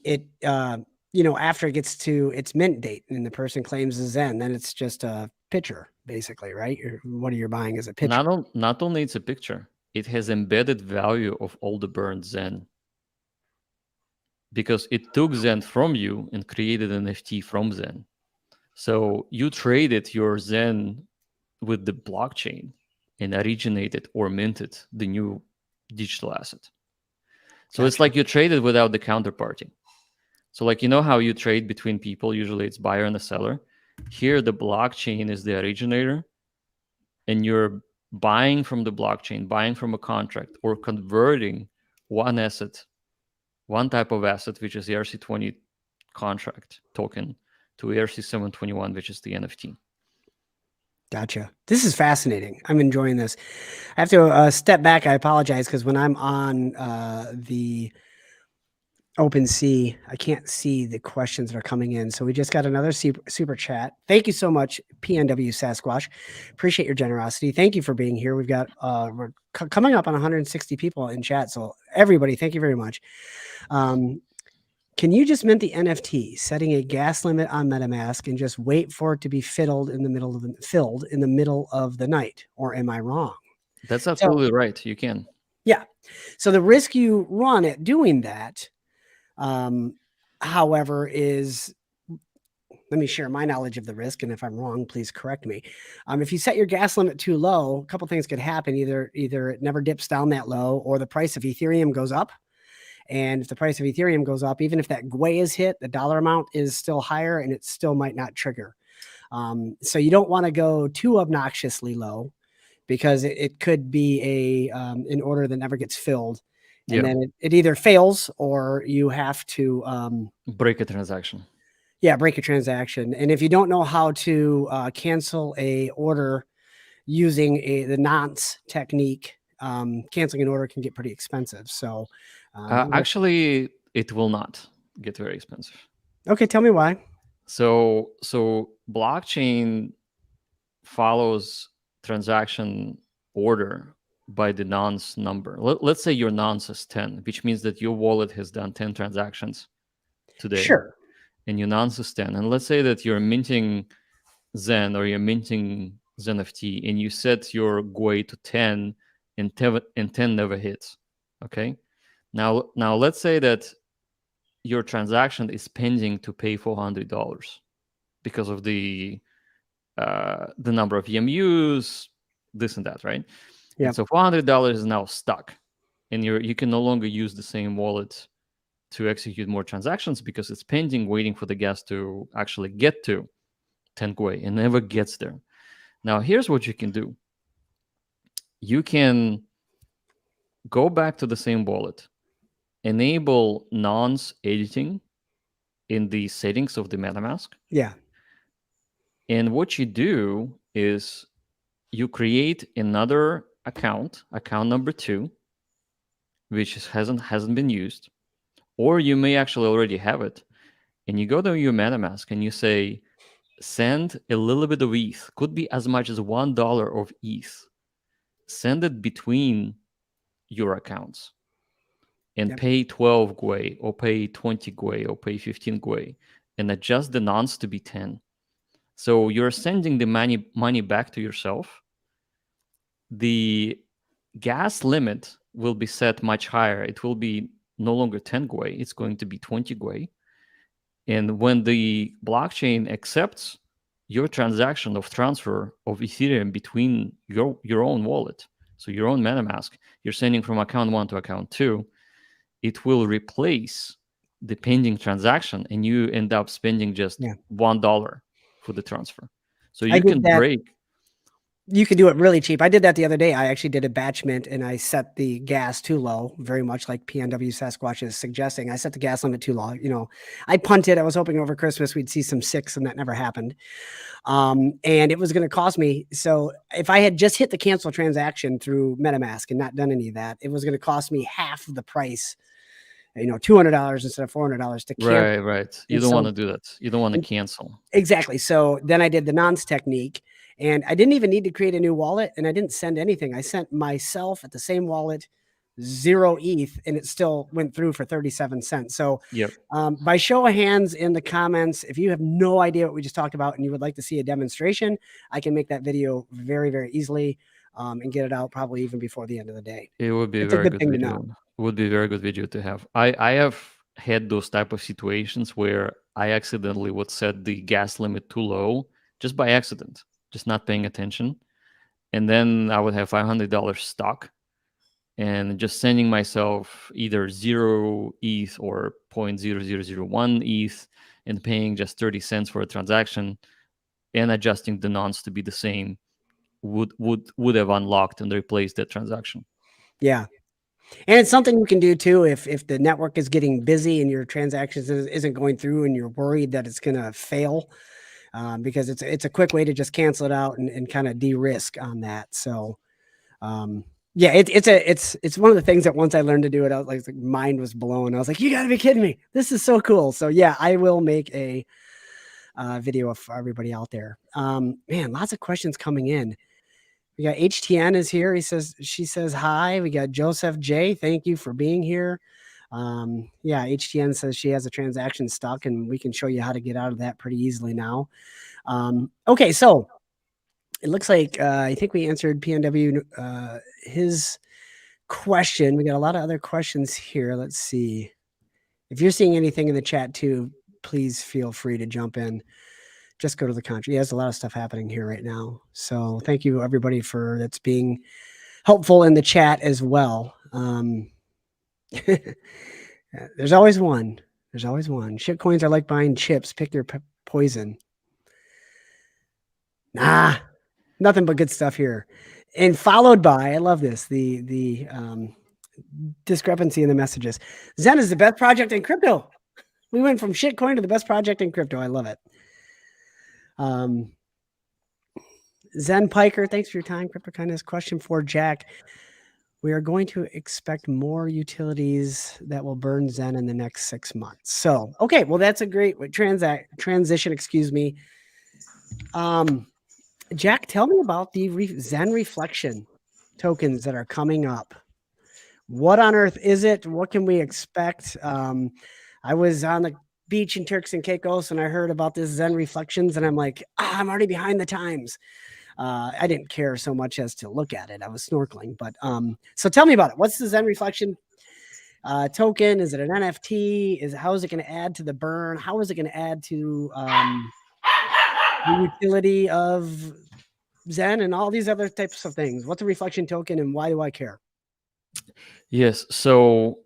S1: it after it gets to its mint date and the person claims the Zen, then it's just a picture basically, right? What are you buying as a picture?
S2: Not only it's a picture, it has embedded value of all the burned Zen, because it took Zen from you and created an NFT from Zen. So you traded your Zen with the blockchain and originated or minted the new digital asset. So it's
S1: Gotcha.
S2: like you traded without the counterparty. So like, you know how you trade between people, usually it's buyer and a seller. Here the blockchain is the originator, and you're buying from the blockchain, buying from a contract, or converting one asset, one type of asset, which is the ERC20 contract token, to ERC721, which is the NFT.
S1: Gotcha. This is fascinating. I'm enjoying this. I have to step back. I apologize because when I'm on the OpenSea, I can't see the questions that are coming in. So we just got another super chat. Thank you so much, PNW Sasquatch. Appreciate your generosity. Thank you for being here. We've got we're coming up on 160 people in chat. So everybody, thank you very much. Can you just mint the NFT, setting a gas limit on MetaMask, and just wait for it to be filled in the middle of the night? Or am I wrong?
S2: That's
S1: So
S2: absolutely right. You can.
S1: yeah. So the risk you run at doing that, however, is, let me share my knowledge of the risk, and if I'm wrong, please correct me. If you set your gas limit too low, a couple things could happen. Either it never dips down that low, or the price of Ethereum goes up. And if the price of Ethereum goes up, even if that GUI is hit, the dollar amount is still higher, and it still might not trigger. So you don't want to go too obnoxiously low, because it could be an order that never gets filled, and
S2: Yeah.
S1: then it either fails or you have to
S2: Break a transaction.
S1: break a transaction. And if you don't know how to cancel a order using the nonce technique, canceling an order can get pretty expensive. So
S2: Actually, it will not get very expensive.
S1: okay, tell me why.
S2: So blockchain follows transaction order by the nonce number. Let's say your nonce is 10, which means that your wallet has done 10 transactions today,
S1: Sure.
S2: and your nonce is 10. And let's say that you're minting Zen, or you're minting XeNFT, and you set your GUI to 10, and 10 never hits. Okay. Now let's say that your transaction is pending to pay $400 because of the number of EMUs, this and that, right?
S1: Yeah.
S2: And so $400 is now stuck, and you can no longer use the same wallet to execute more transactions because it's pending, waiting for the gas to actually get to 10 GUI, and never gets there. Now, here's what you can do. You can go back to the same wallet, enable nonce editing in the settings of the MetaMask.
S1: Yeah.
S2: And what you do is you create another account number 2, which hasn't been used, or you may actually already have it, and you go to your MetaMask and you say, send a little bit of ETH, could be as much as $1 of ETH, send it between your accounts, and
S1: Yep.
S2: pay 12 GUI, or pay 20 GUI, or pay 15 GUI, and adjust the nonce to be 10. So you're sending the money back to yourself. The gas limit will be set much higher. It will be no longer 10 GUI, it's going to be 20 GUI. And when the blockchain accepts your transaction of transfer of Ethereum between your own wallet, so your own MetaMask, you're sending from account 1 to account 2, it will replace the pending transaction, and you end up spending just
S1: Yeah.
S2: $1 for the transfer. So
S1: I
S2: you
S1: did
S2: can
S1: that.
S2: break.
S1: You could do it really cheap. I did that the other day. I actually did a batch mint and I set the gas too low, very much like PNW Sasquatch is suggesting. I set the gas limit too low. You know, I punted. I was hoping over Christmas we'd see some six, and that never happened. And it was going to cost me. So if I had just hit the cancel transaction through MetaMask and not done any of that, it was going to cost me half of the price. You know, $200 instead of $400 to cancel.
S2: Right. You
S1: And
S2: don't want
S1: so,
S2: to do that. You don't want to
S1: and
S2: cancel.
S1: exactly. So then I did the nonce technique, and I didn't even need to create a new wallet, and I didn't send anything. I sent myself at the same wallet 0 ETH, and it still went through for 37 cents. So
S2: Yep.
S1: by show of hands in the comments, if you have no idea what we just talked about and you would like to see a demonstration, I can make that video very, very easily and get it out probably even before the end of the day.
S2: It would be a
S1: It's a
S2: very
S1: good
S2: good
S1: thing to
S2: video.
S1: know.
S2: It would be a very good video to have. I have had those type of situations where I accidentally would set the gas limit too low just by accident, just not paying attention. And then I would have $500 stuck and just sending myself either 0 ETH or 0.0001 ETH and paying just 30 cents for a transaction and adjusting the nonce to be the same would have unlocked and replaced that transaction.
S1: Yeah. And it's something you can do too if the network is getting busy and your transactions isn't going through and you're worried that it's going to fail, because it's a quick way to just cancel it out and kind of de-risk on that. So yeah, it's one of the things that once I learned to do it, I was like mind was blown. I was like, you got to be kidding me! This is so cool. So yeah, I will make a video for everybody out there. Man, lots of questions coming in. We got HTN is here. She says hi. We got Joseph J. Thank you for being here. Yeah, HTN says she has a transaction stuck, and we can show you how to get out of that pretty easily now. Okay, so it looks like I think we answered PNW his question. We got a lot of other questions here. Let's see. If you're seeing anything in the chat too, please feel free to jump in. Just go to the country. There's a lot of stuff happening here right now. So thank you everybody for that's being helpful in the chat as well. There's always one. There's always one. Shit coins are like buying chips. Pick your poison. Nah, nothing but good stuff here. And followed by, I love this, the discrepancy in the messages. Xen is the best project in crypto. We went from shitcoin to the best project in crypto. I love it. Zen Piker, thanks for your time. Crypto Kindness. Question for Jack. We are going to expect more utilities that will burn Zen in the next 6 months. So, okay, well, that's a great transition. Excuse me. Jack, tell me about the Xen Reflection tokens that are coming up. What on earth is it? What can we expect? I was on the beach in Turks and Caicos and I heard about this Xen Reflections, and I'm like, I'm already behind the times. I didn't care so much as to look at it. I was snorkeling, but so tell me about it. What's the Xen Reflection token? Is it an NFT? How is it going to add to the burn? How is it going to add to the utility of Xen and all these other types of things? What's a reflection token and why do I care?
S2: Yes. So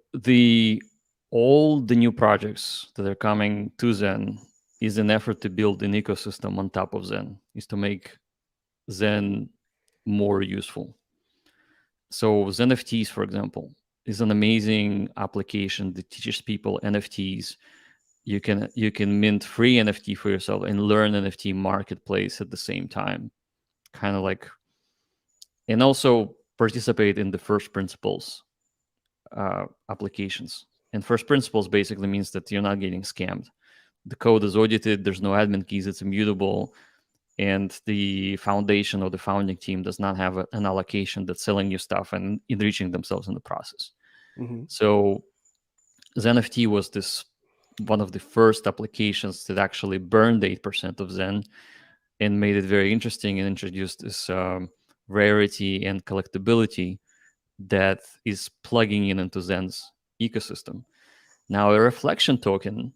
S2: all the new projects that are coming to Xen is an effort to build an ecosystem on top of Xen, is to make Xen more useful. So XeNFTs, for example, is an amazing application that teaches people NFTs. You can mint free NFT for yourself and learn NFT marketplace at the same time, kind of like, and also participate in the first principles applications. And first principles basically means that you're not getting scammed. The code is audited. There's no admin keys. It's immutable. And the foundation or the founding team does not have an allocation that's selling you stuff and enriching themselves in the process.
S1: Mm-hmm.
S2: So XeNFT was one of the first applications that actually burned 8% of Xen and made it very interesting and introduced this rarity and collectability that is plugging into Xen's ecosystem. Now, a reflection token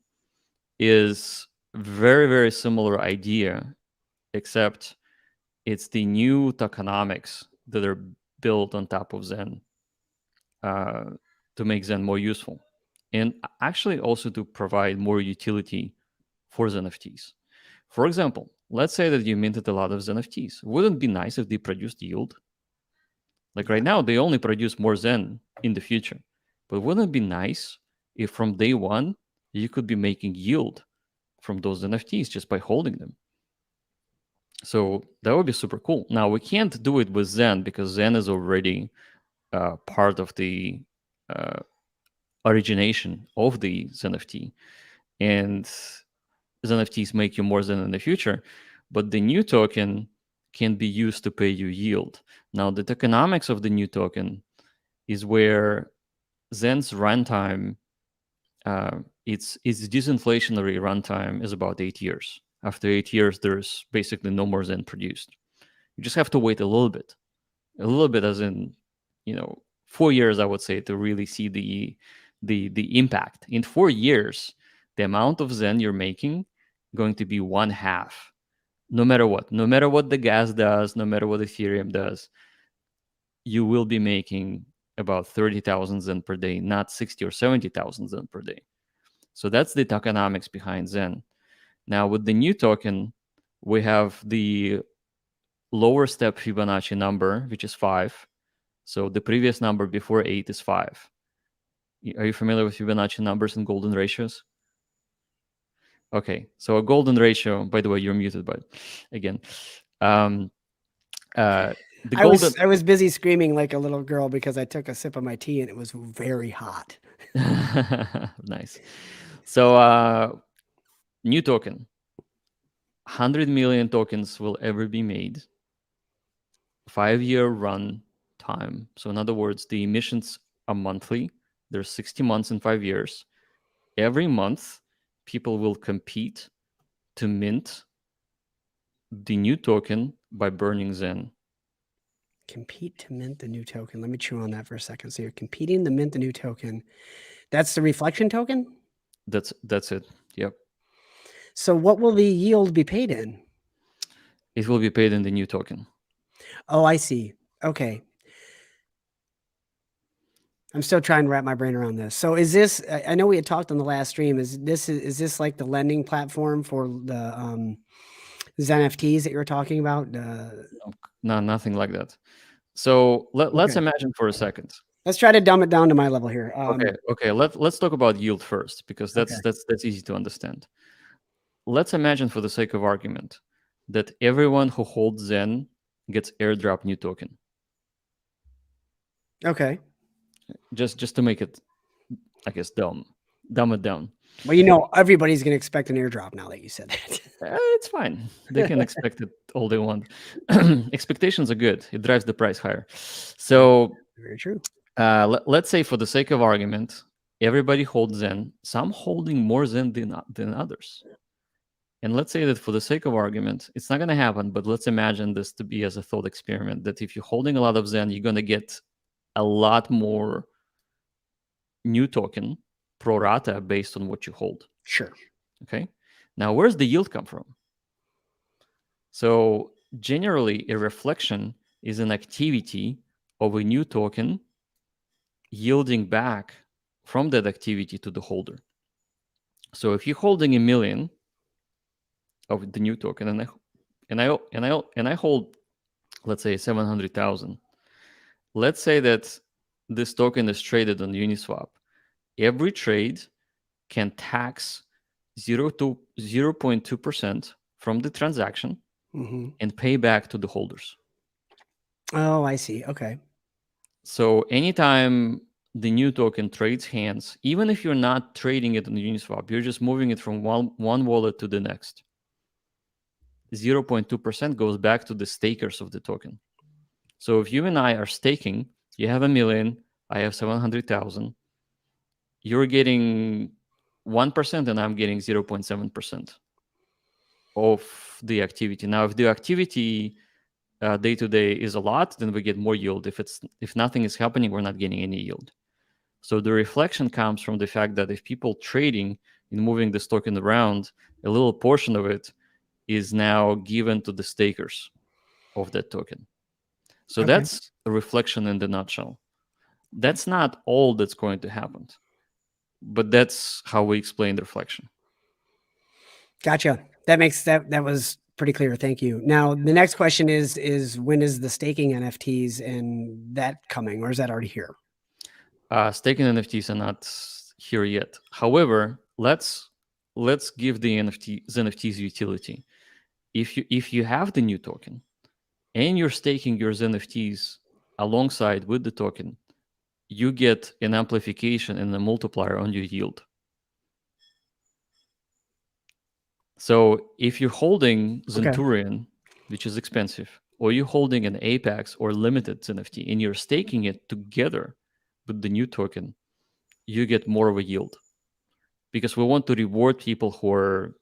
S2: is very, very similar idea, except it's the new tokenomics that are built on top of Xen uh, to make Xen more useful, and actually also to provide more utility for XeNFTs. For example, let's say that you minted a lot of XeNFTs. Wouldn't it be nice if they produced yield? Like right now, they only produce more Zen in the future. But wouldn't it be nice if from day one you could be making yield from those NFTs just by holding them? So that would be super cool. Now we can't do it with Zen because Zen is already part of the uh, origination of the ZenFT, and ZenFTs make you more Zen in the future. But the new token can be used to pay you yield. Now the tokenomics of the new token is where Zen's runtime, its disinflationary runtime is about 8 years. After 8 years, there's basically no more Zen produced. You just have to wait a little bit, as in, 4 years, I would say, to really see the impact. In 4 years, the amount of Zen you're making going to be one half, no matter what. No matter what the gas does, no matter what Ethereum does, you will be making about 30,000 Zen per day, not 60 or 70,000 Zen per day. So that's the tokenomics behind Zen. Now, with the new token, we have the lower step Fibonacci number, which is 5. So the previous number before 8 is 5. Are you familiar with Fibonacci numbers and golden ratios? Okay, so a golden ratio, by the way, you're muted, but again, the golden.
S1: I was busy screaming like a little girl because I took a sip of my tea and it was very hot.
S2: Nice. So new token, 100 million tokens will ever be made. 5-year run time. So in other words, the emissions are monthly. There's 60 months in 5 years. Every month, people will compete to mint the new token by burning Zen.
S1: Compete to mint the new token. Let me chew on that for a second. So you're competing to mint the new token. That's the reflection token?
S2: That's it. Yep.
S1: So what will the yield be paid in?
S2: It will be paid in the new token.
S1: Oh, I see. Okay. I'm still trying to wrap my brain around this. So is this, I know we had talked on the last stream, is this like the lending platform for the XeNFTs that you were talking about?
S2: No, nothing like that. So let's imagine for a second.
S1: Let's try to dumb it down to my level here.
S2: Okay. Let's talk about yield first, because that's easy to understand. Let's imagine, for the sake of argument, that everyone who holds Zen gets airdrop new token.
S1: Okay.
S2: Just to make it, I guess, dumb it down.
S1: Well, everybody's going to expect an airdrop now that you said that.
S2: It's fine. They can expect it all they want. Expectations are good. It drives the price higher. So
S1: very true.
S2: Let's say, for the sake of argument, everybody holds Zen, some holding more Zen than others. And let's say that, for the sake of argument, it's not going to happen, but let's imagine this to be as a thought experiment, that if you're holding a lot of Zen, you're going to get a lot more new token pro rata based on what you hold.
S1: Sure.
S2: Okay. Now, where's the yield come from? So generally, a reflection is an activity of a new token yielding back from that activity to the holder. So if you're holding 1 million of the new token, and I hold, let's say, 700,000. Let's say that this token is traded on Uniswap. Every trade can tax 0.2% from the transaction and pay back to the holders.
S1: Oh, I see. Okay.
S2: So anytime the new token trades hands, even if you're not trading it on Uniswap, you're just moving it from one wallet to the next, 0.2% goes back to the stakers of the token. So if you and I are staking, you have 1 million, I have 700,000, you're getting 1% and I'm getting 0.7% of the activity. Now, if the activity day to day is a lot, then we get more yield. If nothing is happening, we're not getting any yield. So the reflection comes from the fact that if people trading in moving this token around, a little portion of it is now given to the stakers of that token. So
S1: Okay.
S2: that's a reflection in the nutshell. That's not all that's going to happen, but that's how we explain the reflection.
S1: Gotcha. That was pretty clear. Thank you. Now the next question is when is the staking NFTs and that coming, or is that already here?
S2: Staking NFTs are not here yet. However, let's give the NFTs utility. If you have the new token and you're staking your NFTs alongside with the token, you get an amplification and a multiplier on your yield. So if you're holding
S1: Okay.
S2: Zenturian, which is expensive, or you're holding an Apex or limited NFT and you're staking it together with the new token, you get more of a yield, because we want to reward people who are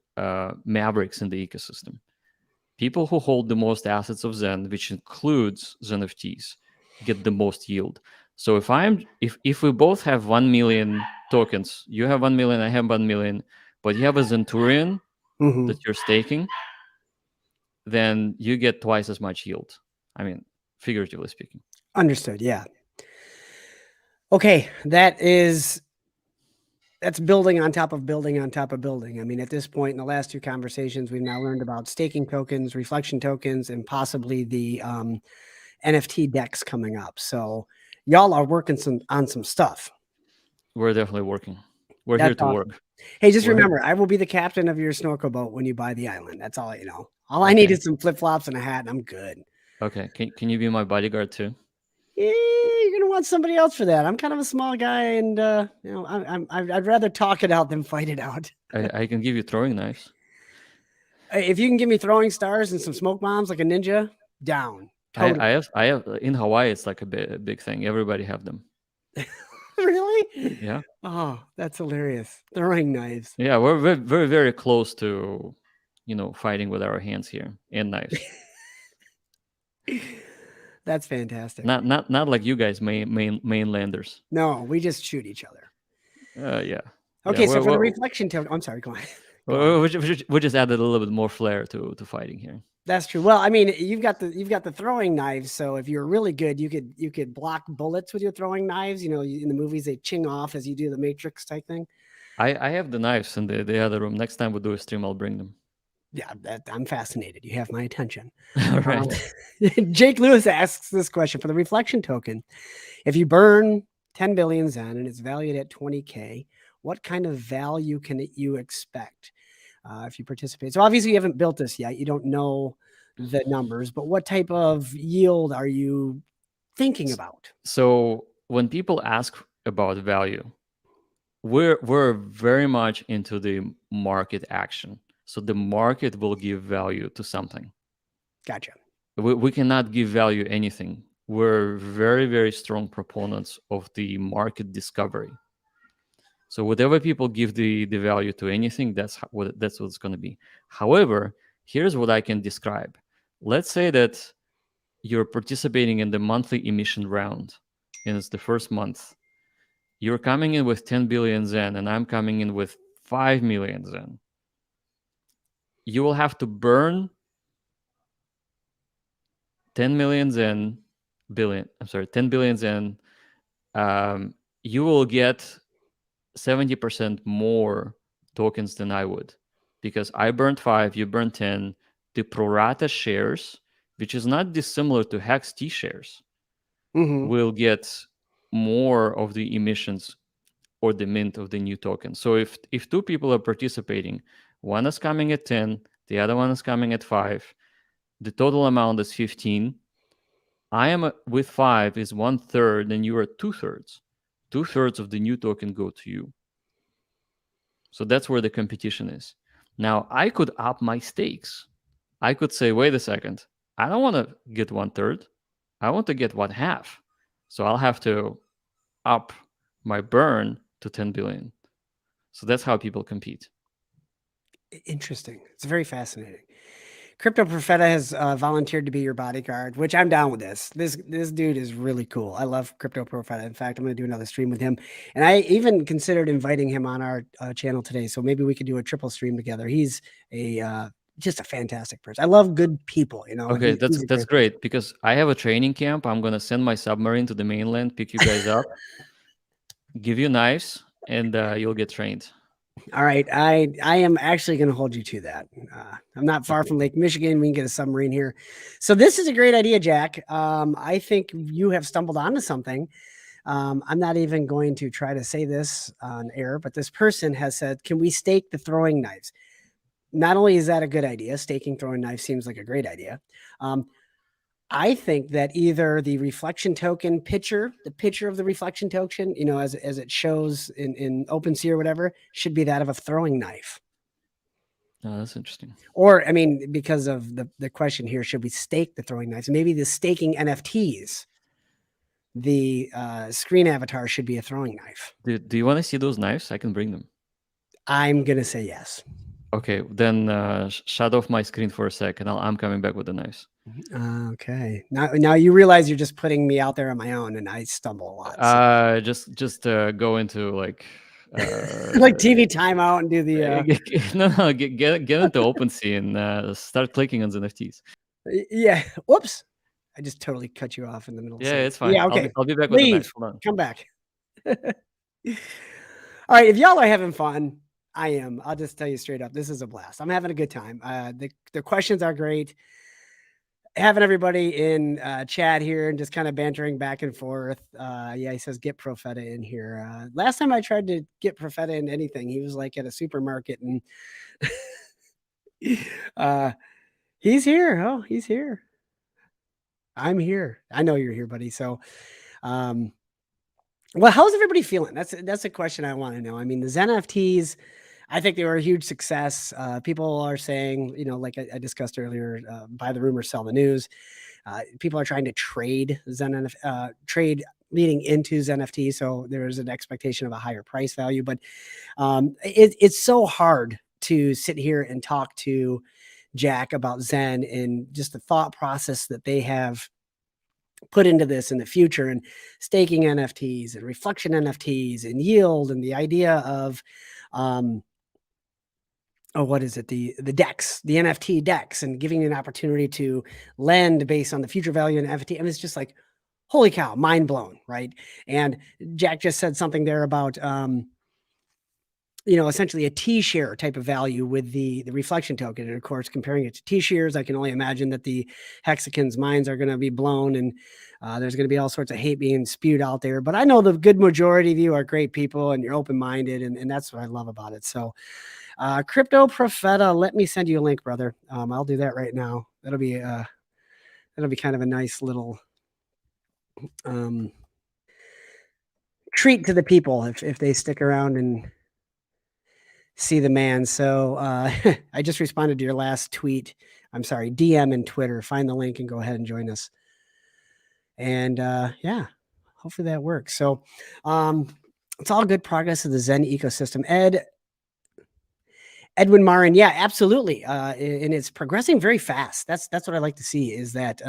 S2: mavericks in the ecosystem. People who hold the most assets of Zen, which includes ZenFTs, get the most yield. So if we both have 1 million tokens, you have 1 million, I have 1 million, but you have a Zenturian
S1: Mm-hmm.
S2: that you're staking, then you get twice as much yield. I mean, figuratively speaking.
S1: Understood. Yeah. Okay. That's building on top of building on top of building. I mean, at this point in the last two conversations, we've now learned about staking tokens, reflection tokens, and possibly the NFT decks coming up. So y'all are working on some stuff.
S2: We're definitely working. We're here
S1: That's
S2: to
S1: awesome.
S2: work.
S1: Hey, just
S2: We're here.
S1: remember, I will be the captain of your snorkel boat when you buy the island. That's all you know. All I need
S2: Okay.
S1: is some flip flops and a hat, and I'm good.
S2: Okay. Can you be my bodyguard too?
S1: Yeah, you're gonna want somebody else for that. I'm kind of a small guy, and I'd rather talk it out than fight it out.
S2: I can give you throwing knives.
S1: If you can give me throwing stars and some smoke bombs like a ninja, down.
S2: I,
S1: Totally.
S2: I have I have in Hawaii. It's like a big thing. Everybody have them.
S1: Really?
S2: Yeah.
S1: Oh, that's hilarious. Throwing knives.
S2: Yeah. We're very very, very close to, fighting with our hands here and knives.
S1: That's fantastic.
S2: Not like you guys, mainlanders.
S1: No, we just shoot each other.
S2: Yeah. Yeah.
S1: Okay, so for the reflection token, I'm sorry, go on. Go on.
S2: We just added a little bit more flair to fighting here.
S1: That's true. Well, I mean, you've got the throwing knives, so if you're really good, you could block bullets with your throwing knives. You know, in the movies they ching off as you do the Matrix type thing.
S2: I have the knives in the other room. Next time we do a stream, I'll bring them.
S1: Yeah, I'm fascinated. You have my attention.
S2: All right.
S1: Jake Lewis asks this question for the reflection token. If you burn 10 billion Zen and it's valued at 20K, what kind of value can you expect if you participate? So obviously you haven't built this yet. You don't know the numbers, but what type of yield are you thinking about?
S2: So when people ask about value, we're very much into the market action. So the market will give value to something.
S1: Gotcha.
S2: We cannot give value anything. We're very, very strong proponents of the market discovery. So whatever people give the value to anything, that's what it's going to be. However, here's what I can describe. Let's say that you're participating in the monthly emission round, and it's the first month. You're coming in with 10 billion Zen, and I'm coming in with 5 million Zen. You will have to burn 10 million Zen, 10 billion Zen. You will get 70% more tokens than I would, because I burned 5, you burned 10. The prorata shares, which is not dissimilar to Hex T shares, will get more of the emissions or the mint of the new token. So if two people are participating, one is coming at 10, the other one is coming at 5, the total amount is 15. I am with 5 is 1/3, and you are 2/3. 2/3 of the new token go to you. So that's where the competition is. Now, I could up my stakes. I could say, wait a second, I don't want to get 1/3. I want to get 1/2. So I'll have to up my burn to 10 billion. So that's how people compete.
S1: Interesting. It's very fascinating. Crypto Profeta has volunteered to be your bodyguard, which I'm down with this. This dude is really cool. I love Crypto Profeta. In fact, I'm going to do another stream with him, and I even considered inviting him on our channel today. So maybe we could do a triple stream together. He's a just a fantastic person. I love good people, you know, and
S2: Okay,
S1: he's a
S2: that's
S1: great person.
S2: great because I have a training camp. I'm gonna send my submarine to the mainland, pick you guys up, give you knives, and you'll get trained.
S1: All right, I am actually going to hold you to that. I'm not far
S2: Okay.
S1: from Lake Michigan. We can get a submarine here. So this is a great idea, Jack. I think you have stumbled onto something. I'm not even going to try to say this on air, but this person has said, "Can we stake the throwing knives?" Not only is that a good idea, staking throwing knives seems like a great idea. Um, I think that either the reflection token picture, the picture of the reflection token, you know, as it shows in OpenSea or whatever, should be that of a throwing knife.
S2: Oh, that's interesting.
S1: Or, I mean, because of the question here, should we stake the throwing knives? Maybe the staking NFTs, the screen avatar should be a throwing knife.
S2: Do you want to see those knives? I can bring them.
S1: I'm gonna say yes.
S2: Okay, then shut off my screen for a second. I'm coming back with the knives.
S1: Okay. Now you realize you're just putting me out there on my own, and I stumble a lot. So
S2: Just go into like
S1: like TV timeout and do the
S2: no, get into OpenSea and start clicking on the NFTs.
S1: yeah. Whoops. I just totally cut you off in the middle of
S2: Yeah,
S1: saying,
S2: it's fine.
S1: yeah, okay.
S2: I'll be back with the knives.
S1: Leave.
S2: Hold on.
S1: Come back. All right. If y'all are having fun, I am. I'll just tell you straight up. This is a blast. I'm having a good time. The questions are great. Having everybody in chat here and just kind of bantering back and forth. Yeah, he says get Profeta in here. Last time I tried to get Profeta in anything, he was like at a supermarket and uh, he's here. Oh, he's here. I'm here. I know you're here, buddy. So, um, well, how's everybody feeling? That's a question I want to know. I mean, the XeNFTs, I think they were a huge success. People are saying, you know, like I discussed earlier, buy the rumor, sell the news. People are trying to trade trade leading into XeNFT, so there's an expectation of a higher price value. But it's so hard to sit here and talk to Jack about Xen and just the thought process that they have put into this in the future and staking NFTs and reflection NFTs and yield and the idea of what is it, the DEX, the NFT DEX, and giving you an opportunity to lend based on the future value in NFT. And it's just like, holy cow, mind blown, right? And Jack just said something there about you know, essentially a T-share type of value with the reflection token. And of course, comparing it to T-shares, I can only imagine that the hexagons' minds are going to be blown and there's going to be all sorts of hate being spewed out there. But I know the good majority of you are great people and you're open-minded, and that's what I love about it. So Crypto Profeta, let me send you a link, brother. I'll do that right now. That'll be kind of a nice little treat to the people if they stick around and see the man. So I just responded to your last tweet. I'm sorry, DM and Twitter. Find the link and go ahead and join us. And yeah, hopefully that works. So it's all good progress of the Zen ecosystem. Edwin Marin, yeah, absolutely. And it's progressing very fast. That's what I like to see is that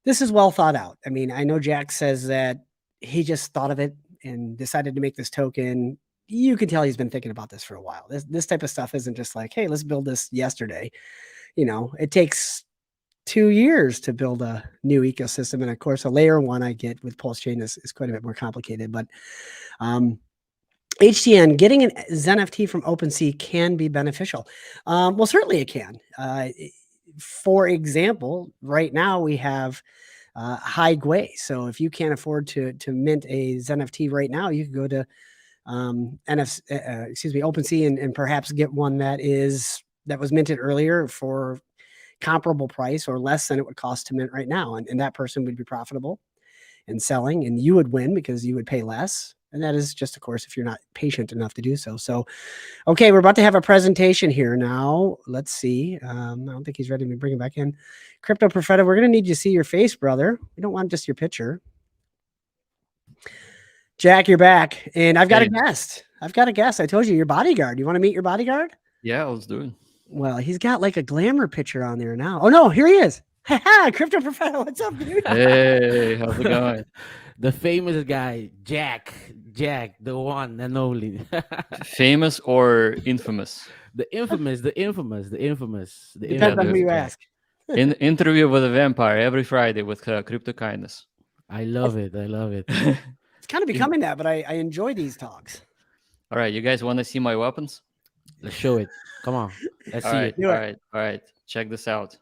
S1: this is well thought out. I mean, I know Jack says that he just thought of it and decided to make this token. You can tell he's been thinking about this for a while. This type of stuff isn't just like, hey, let's build this yesterday. You know, it takes 2 years to build a new ecosystem. And of course, a layer one I get with Pulse Chain is quite a bit more complicated. But HTN, getting an XeNFT from OpenSea can be beneficial. Well, certainly it can. For example, right now we have high Gwei. So if you can't afford to mint a XeNFT right now, you can go to OpenSea and perhaps get one that was minted earlier for comparable price or less than it would cost to mint right now. And that person would be profitable and selling, and you would win because you would pay less. And that is just, of course, if you're not patient enough to do so. So, okay, we're about to have a presentation here now. Let's see. I don't think he's ready to bring him back in. Crypto Profeta, we're going to need you to see your face, brother. We don't want just your picture. Jack, you're back. And I've got a guest. I told you, your bodyguard. You want to meet your bodyguard?
S2: Yeah, let's do it.
S1: Well, he's got like a glamour picture on there now. Oh no, here he is. Ha Crypto Professor, what's up, dude?
S2: Hey, how's it going?
S3: The famous guy, Jack, the one and only,
S2: Famous or infamous?
S3: the
S2: Yeah,
S1: Depends on who
S3: infamous
S2: the
S1: you
S3: Jack.
S1: ask.
S2: interview with a vampire every Friday with crypto kindness.
S3: I love it. I love it.
S1: It's kind of becoming that, but I enjoy these talks.
S2: All right, you guys want to see my weapons?
S3: Let's show it. Come on, let's
S2: All
S3: see
S2: right,
S3: it.
S1: Do
S2: all
S1: it.
S2: right, all right. Check this out.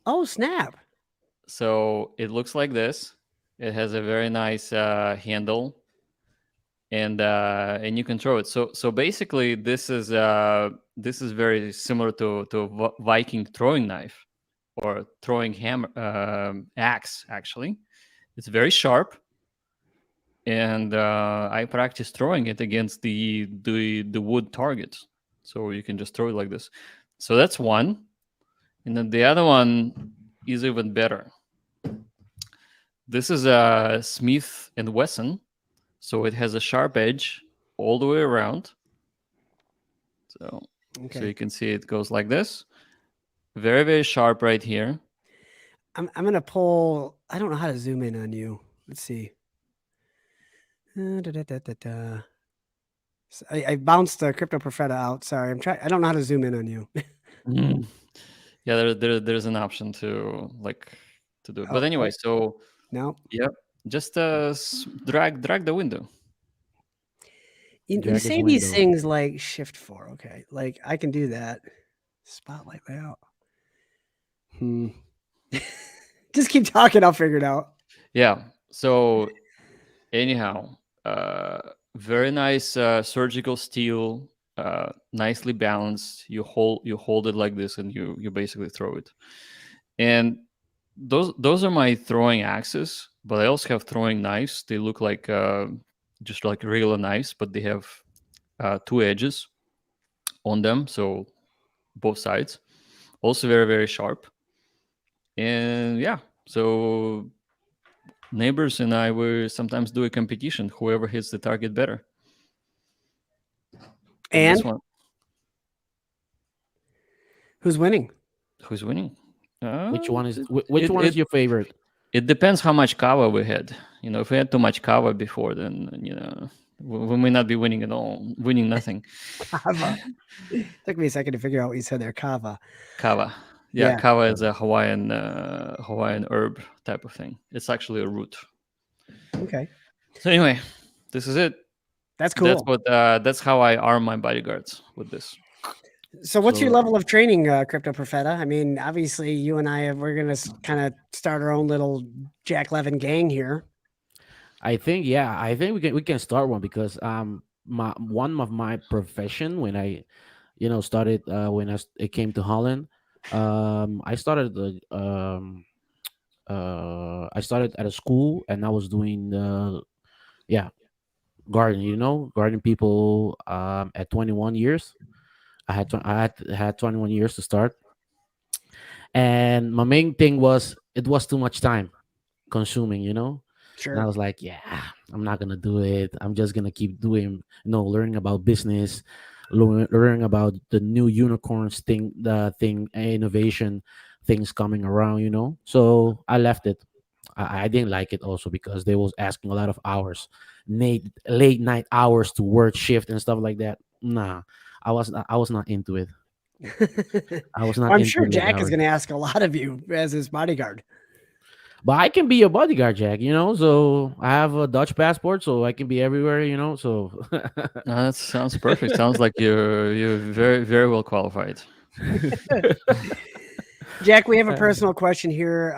S1: Oh, snap.
S2: So it looks like this. It has a very nice handle, and you can throw it. So basically, this is very similar to a Viking throwing knife or throwing hammer axe. Actually, it's very sharp, and I practice throwing it against the wood targets. So you can just throw it like this. So that's one, and then the other one is even better. This is a Smith and Wesson, so it has a sharp edge all the way around. So
S1: Okay.
S2: you can see it goes like this, very very sharp right here.
S1: I'm gonna pull. I don't know how to zoom in on you. Let's see. Da. I bounced the Crypto Profeta out. Sorry, I'm trying. I don't know how to zoom in on you.
S2: Mm. Yeah, there's an option to to do it.
S1: Oh,
S2: But anyway,
S1: wait,
S2: so
S1: no.
S2: yeah, just drag the window.
S1: You
S3: Drag his
S1: say these
S3: window.
S1: things like shift 4. Okay, like I can do that. Spotlight layout. Hmm. Just keep talking. I'll figure it out.
S2: Yeah. So anyhow, very nice surgical steel, nicely balanced. You hold it like this, and you basically throw it. And those are my throwing axes, but I also have throwing knives. They look like just like regular knives, but they have two edges on them, so both sides. Also very very sharp. And yeah, so neighbors and I will sometimes do a competition. Whoever hits the target better. And this
S1: And
S2: one,
S1: who's winning?
S2: who's winning?
S3: Which one is
S2: It,
S3: which
S2: it,
S3: one is
S2: it
S3: your favorite?
S2: it depends how much kava we had. If we had too much kava before, then we may not be winning at all, winning nothing.
S1: Kava. Took me a second to figure out what you said there. Kava.
S2: Kava, yeah,
S1: Yeah.
S2: kava is a Hawaiian herb type of thing. It's actually a root.
S1: Okay.
S2: So anyway, this is it.
S1: That's cool.
S2: That's how I arm my bodyguards with this.
S1: So, what's your
S3: So
S1: level of training, Crypto Profeta? I mean, obviously, you and we're going to kind of start our own little Jack Levin gang here.
S3: I think we can start one because my one of my profession when I started when I came to Holland, I started at a school and I was doing yeah garden, garden people at 21 years. I had 21 years to start, and my main thing was it was too much time consuming, and I
S1: Sure.
S3: was like, yeah, I'm not gonna do it. I'm just gonna keep doing, learning about business, learning about the new unicorns thing, the thing, innovation things coming around, So I left it. I didn't like it also because they was asking a lot of hours, late night hours to work shift and stuff like that. Nah, I was not into it.
S1: Well,
S3: I was not
S1: I'm
S3: into
S1: sure
S3: late
S1: Jack is
S3: hours.
S1: going to ask a lot of you as his bodyguard.
S3: But I can be a bodyguard, Jack. So I have a Dutch passport, so I can be everywhere. So
S2: That sounds perfect. Sounds like you're very very well qualified.
S1: Jack, we have a personal question here.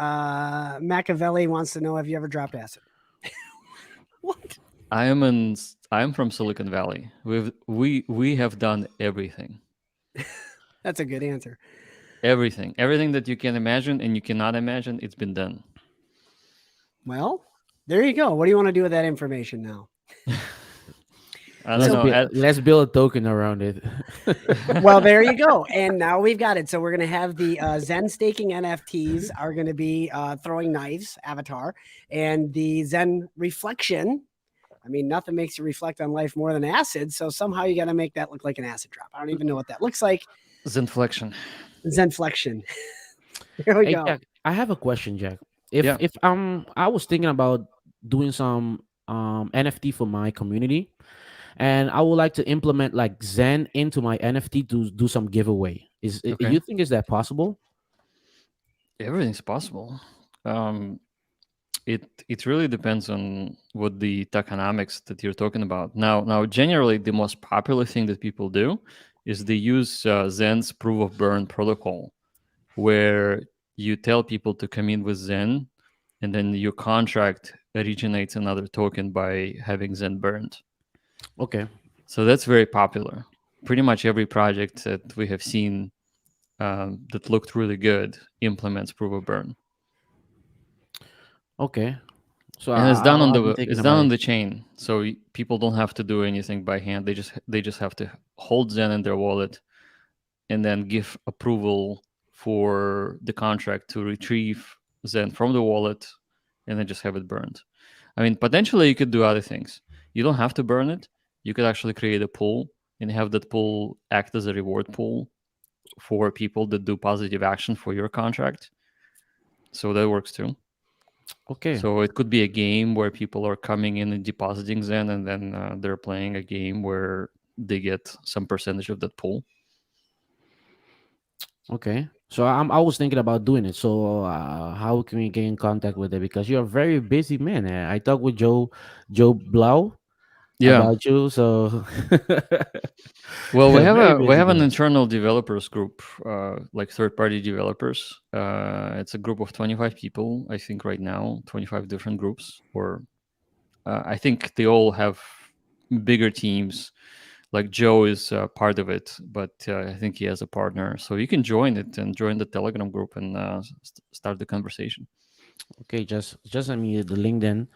S1: Machiavelli wants to know, have you ever dropped acid? What?
S2: I'm from Silicon Valley. We have done everything.
S1: That's a good answer.
S2: Everything that you can imagine and you cannot imagine, it's been done.
S1: Well, there you go. What do you want to do with that information now?
S2: I don't
S3: let's
S2: know.
S3: build let's build a token around it.
S1: Well, there you go. And now we've got it. So we're going to have the Zen staking NFTs are going to be throwing knives avatar, and the Zen Reflection. I mean, nothing makes you reflect on life more than acid. So somehow you got to make that look like an acid drop. I don't even know what that looks like.
S2: Xenflection.
S1: Xenflection. Here we
S3: Hey
S1: go.
S3: Jack, I have a question, Jack.
S2: Yeah.
S3: If I was thinking about doing some NFT for my community, and I would like to implement like Zen into my NFT to do some giveaway.
S2: Okay.
S3: You think is that possible?
S2: Everything's possible. Um, it really depends on what the tokenomics that you're talking about. Now, generally, the most popular thing that people do is they use Zen's proof of burn protocol, where you tell people to come in with Zen, and then your contract originates another token by having Zen burned.
S3: Okay.
S2: So that's very popular. Pretty much every project that we have seen that looked really good implements proof of burn,
S3: Okay. So
S2: and it's done on
S3: I'll be thinking
S2: it's done
S3: about
S2: on
S3: it.
S2: the chain. So people don't have to do anything by hand. They just have to hold Zen in their wallet and then give approval for the contract to retrieve Zen from the wallet and then just have it burned. I mean, potentially you could do other things. You don't have to burn it. You could actually create a pool and have that pool act as a reward pool for people that do positive action for your contract. So that works too.
S3: Okay.
S2: So it could be a game where people are coming in and depositing Zen, and then they're playing a game where they get some percentage of that pool.
S3: Okay. So I was thinking about doing it. So how can we get in contact with it? Because you're a very busy man. I talked with Joe Blau
S2: Yeah.
S3: about you. So
S2: Well, we have
S3: very
S2: a we
S3: busy
S2: have an
S3: guy.
S2: internal developers group, like third-party developers. It's a group of 25 people, I think, right now, 25 different groups, or I think they all have bigger teams. Like Joe is part of it, but I think he has a partner, so you can join it and join the Telegram group and start the conversation.
S3: Okay, just send me the link then,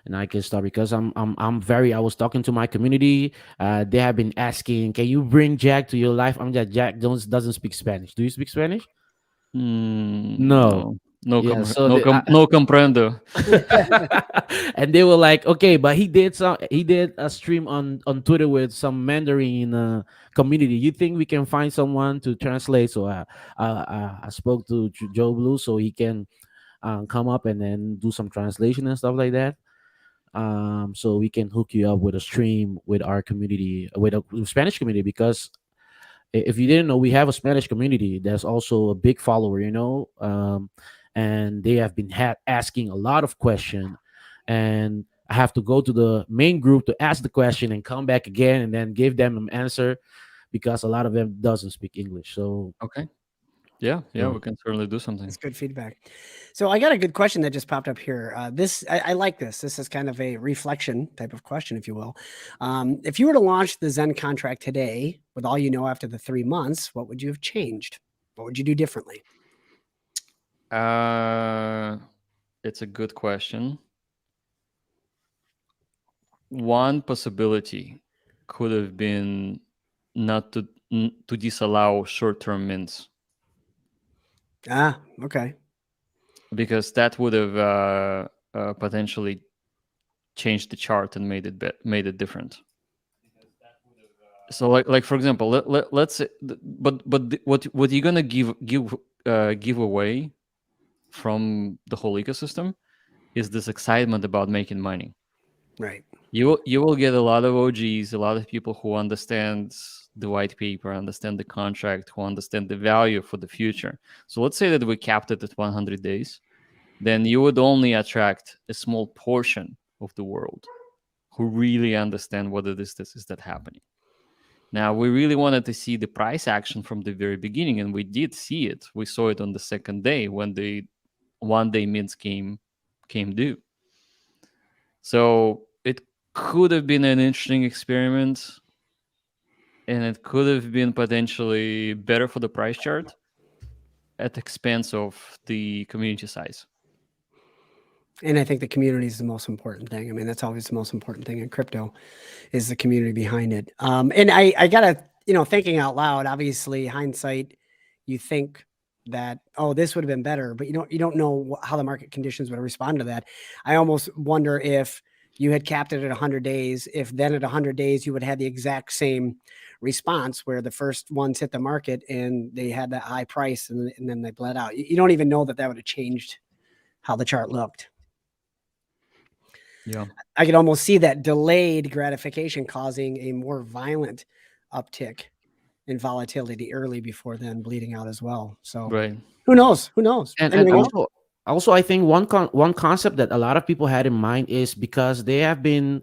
S3: and I can start because I'm very. I was talking to my community. They have been asking, "Can you bring Jack to your life?" I'm just Jack doesn't speak Spanish. Do you speak Spanish? No.
S2: No, no,
S3: Yeah. So
S2: no comprendo.
S3: and they were like, "Okay, but he did a stream on Twitter with some Mandarin community. You think we can find someone to translate?" So I spoke to Joe Blue so he can come up and then do some translation and stuff like that. So we can hook you up with a stream with our community, with a Spanish community, because if you didn't know, we have a Spanish community that's also a big follower, and they have been asking a lot of question, and I have to go to the main group to ask the question and come back again and then give them an answer because a lot of them doesn't speak English. So
S2: Okay. Yeah,
S3: so
S2: we can certainly do something.
S1: That's good feedback. So I got a good question that just popped up here. I like this. This is kind of a reflection type of question, if you will. If you were to launch the Zen contract today, with all you know after the 3 months, what would you have changed? What would you do differently?
S2: It's a good question. One possibility could have been not to disallow short-term mints,
S1: Ah, okay.
S2: because that would have potentially changed the chart and made it different. So like for example, let's say, what you're gonna give away from the whole ecosystem is this excitement about making money.
S1: Right.
S2: You will get a lot of OGs, a lot of people who understand the white paper, understand the contract, who understand the value for the future. So let's say that we capped it at 100 days, then you would only attract a small portion of the world who really understand what it is that happening. Now, we really wanted to see the price action from the very beginning, and we did see it. We saw it on the second day when the 1 day mints came due. So it could have been an interesting experiment, and it could have been potentially better for the price chart at the expense of the community size.
S1: And I think the community is the most important thing. I mean, that's always the most important thing in crypto is the community behind it. And I gotta, thinking out loud, obviously hindsight, you think that, oh, this would have been better, but you don't know how the market conditions would respond to that. I almost wonder if you had capped it at 100 days. If then at 100 days you would have the exact same response where the first ones hit the market and they had that high price and then they bled out. You don't even know that that would have changed how the chart looked.
S2: Yeah.
S1: I could almost see that delayed gratification causing a more violent uptick in volatility early before then bleeding out as well. So
S2: Right.
S1: who knows? Who knows?
S3: And
S1: Anything else?
S3: also I think one concept that a lot of people had in mind is because they have been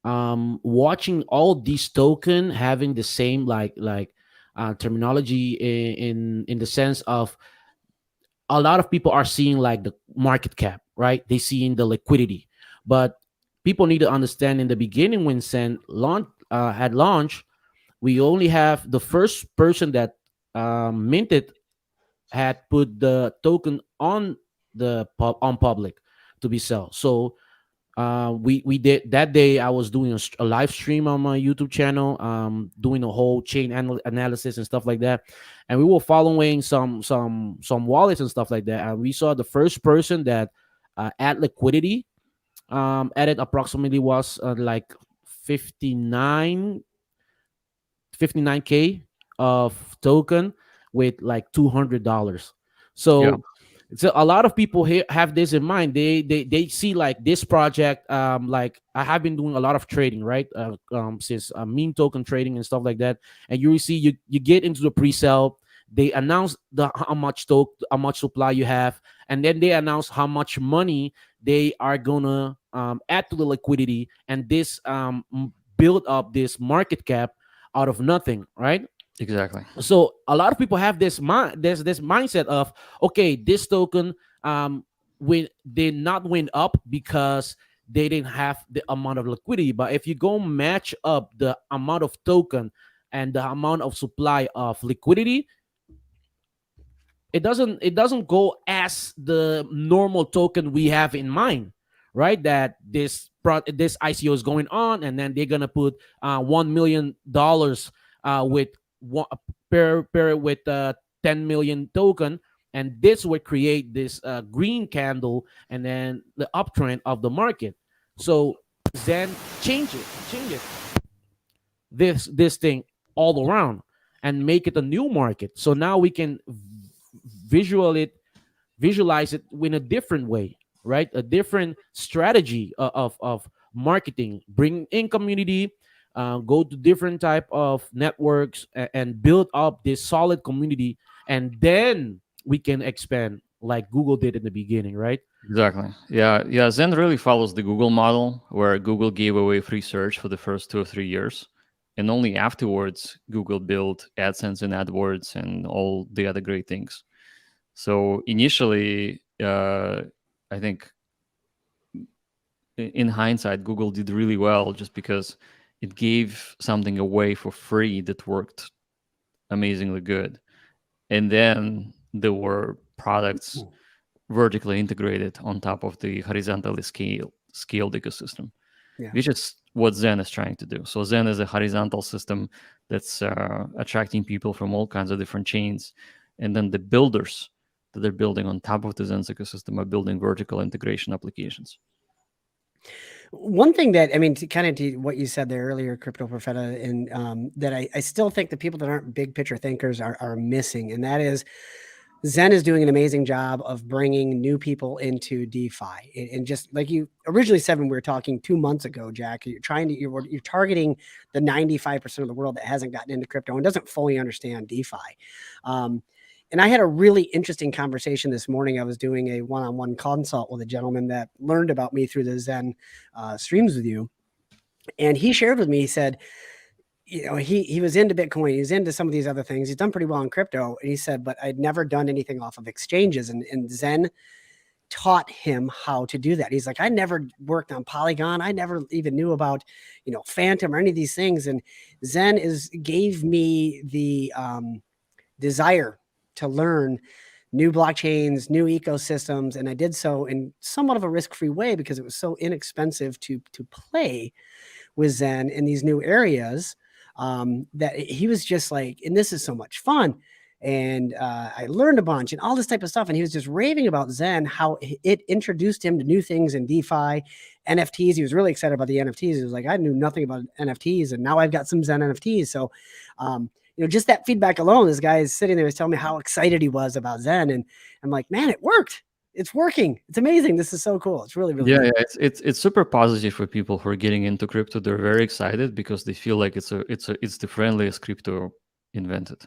S3: watching all these token having the same terminology in the sense of a lot of people are seeing like the market cap, right? They seeing the liquidity, but people need to understand in the beginning when Sen launch had launched, we only have the first person that minted had put the token on on public to be sold. So we did that day. I was doing a live stream on my YouTube channel, doing a whole chain analysis and stuff like that, and we were following some wallets and stuff like that. And we saw the first person that add liquidity added approximately was like 59 59K of token with like $200.
S2: Yeah.
S3: So a lot of people here have this in mind. They see like this project. Like I have been doing a lot of trading, right? Since meme token trading and stuff like that. And you see, you get into the pre-sale. They announce how much supply you have, and then they announce how much money they are gonna add to the liquidity, and this build up this market cap out of nothing, right?
S2: Exactly.
S3: So a lot of people have there's this mindset of, okay, this token when did not went up because they didn't have the amount of liquidity. But if you go match up the amount of token and the amount of supply of liquidity, it doesn't go as the normal token we have in mind, right? That this ICO is going on, and then they're gonna put $1 million with one pair with 10 million token, and this would create this green candle and then the uptrend of the market. So then change it this thing all around and make it a new market. So now we can visual it visualize it in a different way, right? A different strategy of marketing, bring in community, go to different type of networks and build up this solid community, and then we can expand like Google did in the beginning, right?
S2: Exactly. Yeah. Yeah. Zen really follows the Google model where Google gave away free search for the first 2 or 3 years. And only afterwards, Google built AdSense and AdWords and all the other great things. So initially, I think in hindsight, Google did really well just because it gave something away for free that worked amazingly good. And then there were products vertically integrated on top of the horizontally scaled ecosystem,
S1: Yeah.
S2: which is what Zen is trying to do. So Zen is a horizontal system that's attracting people from all kinds of different chains. And then the builders that they're building on top of the Zen ecosystem are building vertical integration applications.
S1: One thing that I mean, to kind of to what you said there earlier, Crypto Profeta, and that I still think the people that aren't big picture thinkers are missing, and that is Zen is doing an amazing job of bringing new people into DeFi. And just like you originally said when we were talking 2 months ago, Jack, you're targeting the 95% of the world that hasn't gotten into crypto and doesn't fully understand DeFi. And I had a really interesting conversation this morning. I was doing a one-on-one consult with a gentleman that learned about me through the Zen streams with you. And he shared with me, he said, he was into Bitcoin. He's into some of these other things. He's done pretty well in crypto. And he said, but I'd never done anything off of exchanges. And Zen taught him how to do that. He's like, I never worked on Polygon. I never even knew about, Phantom or any of these things. And Zen gave me the desire to learn new blockchains, new ecosystems. And I did so in somewhat of a risk-free way because it was so inexpensive to play with Zen in these new areas. That he was just like, and this is so much fun. and I learned a bunch and all this type of stuff. And he was just raving about Zen, how it introduced him to new things in DeFi, NFTs. He was really excited about the NFTs. He was like, I knew nothing about NFTs, and now I've got some Zen NFTs. So, just that feedback alone, this guy is sitting there, is telling me how excited he was about Zen, and I'm like, man, it worked. It's working. It's amazing. This is so cool. It's really, really
S2: Yeah,
S1: neat.
S2: yeah, it's super positive for people who are getting into crypto. They're very excited because they feel like it's the friendliest crypto invented.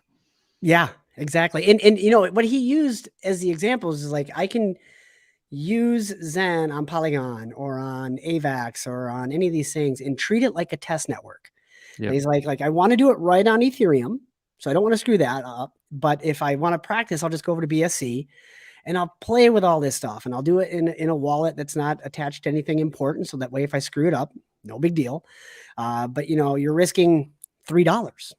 S1: Yeah, exactly. And what he used as the examples is like, I can use Zen on Polygon or on AVAX or on any of these things and treat it like a test network.
S2: Yeah,
S1: And he's like, I want to do it right on Ethereum, so I don't want to screw that up. But if I want to practice, I'll just go over to BSC and I'll play with all this stuff, and I'll do it in a wallet that's not attached to anything important. So that way, if I screw it up, no big deal. But you're risking $3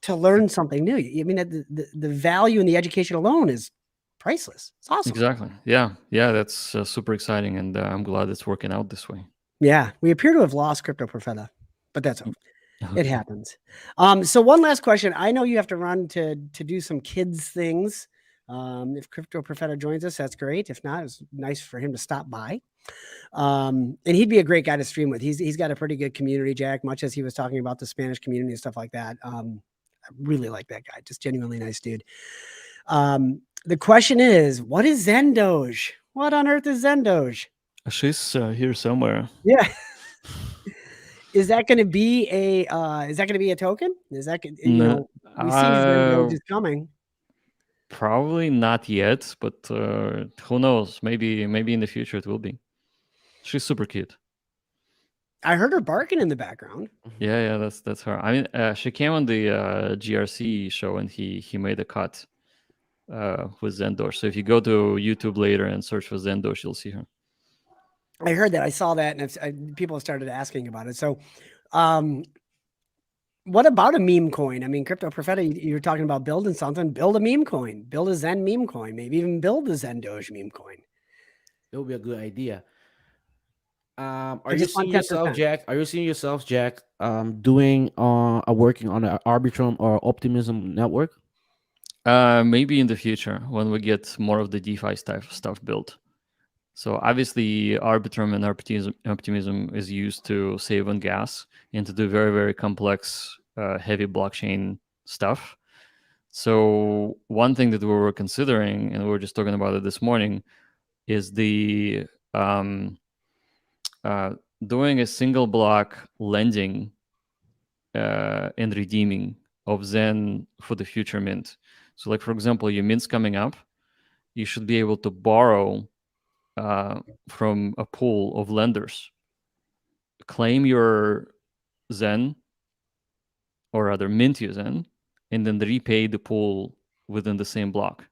S1: to learn something new. I mean, the value in the education alone is priceless. It's awesome.
S2: exactly. Yeah, yeah, that's super exciting, and I'm glad it's working out this way.
S1: Yeah, we appear to have lost Crypto Profeta, but that's okay. It
S2: Okay.
S1: happens. So one last question. I know you have to run to do some kids things. If Crypto Profeta joins us, that's great. If not, it's nice for him to stop by. And he'd be a great guy to stream with. He's got a pretty good community, Jack, much as he was talking about the Spanish community and stuff like that. I really like that guy. Just genuinely nice dude. The question is, what is Zen Doge? What on earth is Zen Doge?
S2: She's here somewhere.
S1: Yeah. Is that going to be a token? Is that
S2: No,
S1: we see Zen Doge is coming.
S2: probably not yet, but who knows? Maybe in the future it will be. She's super cute.
S1: I heard her barking in the background.
S2: Yeah, that's her. I mean, she came on the GRC show, and he made a cut with Zendosh. So if you go to YouTube later and search for Zendosh, you'll see her.
S1: I heard that. I saw that, and people started asking about it. So, what about a meme coin? I mean, Crypto Profeta, you're talking about building something. Build a meme coin. Build a Zen meme coin. Maybe even build a Zen Doge meme coin.
S3: It would be a good idea. Are
S1: I
S3: you
S1: just
S3: seeing
S1: want
S3: yourself,
S1: 10%.
S3: Jack? Are you seeing yourself, Jack, doing working on an Arbitrum or Optimism network?
S2: Maybe in the future when we get more of the DeFi stuff built. So obviously, Arbitrum and Optimism is used to save on gas and to do very, very complex, heavy blockchain stuff. So one thing that we were considering, and we were just talking about it this morning, is the doing a single block lending and redeeming of Zen for the future mint. So, like for example, your mint's coming up, you should be able to borrow from a pool of lenders, claim your Zen, or rather mint your Zen, and then repay the pool within the same block.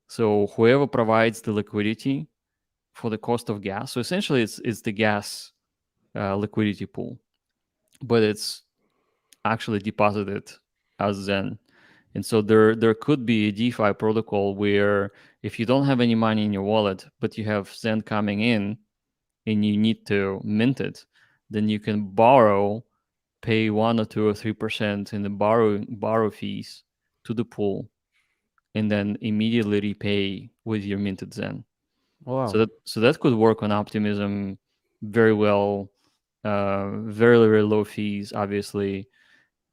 S2: So whoever provides the liquidity for the cost of gas, so essentially it's the gas liquidity pool, but it's actually deposited as Zen. And so there could be a DeFi protocol where if you don't have any money in your wallet, but you have Zen coming in and you need to mint it, then you can borrow, pay 1 or 2 or 3% in the borrow fees to the pool, and then immediately repay with your minted Zen.
S3: Wow.
S2: So that could work on Optimism very well. Very, very low fees, obviously,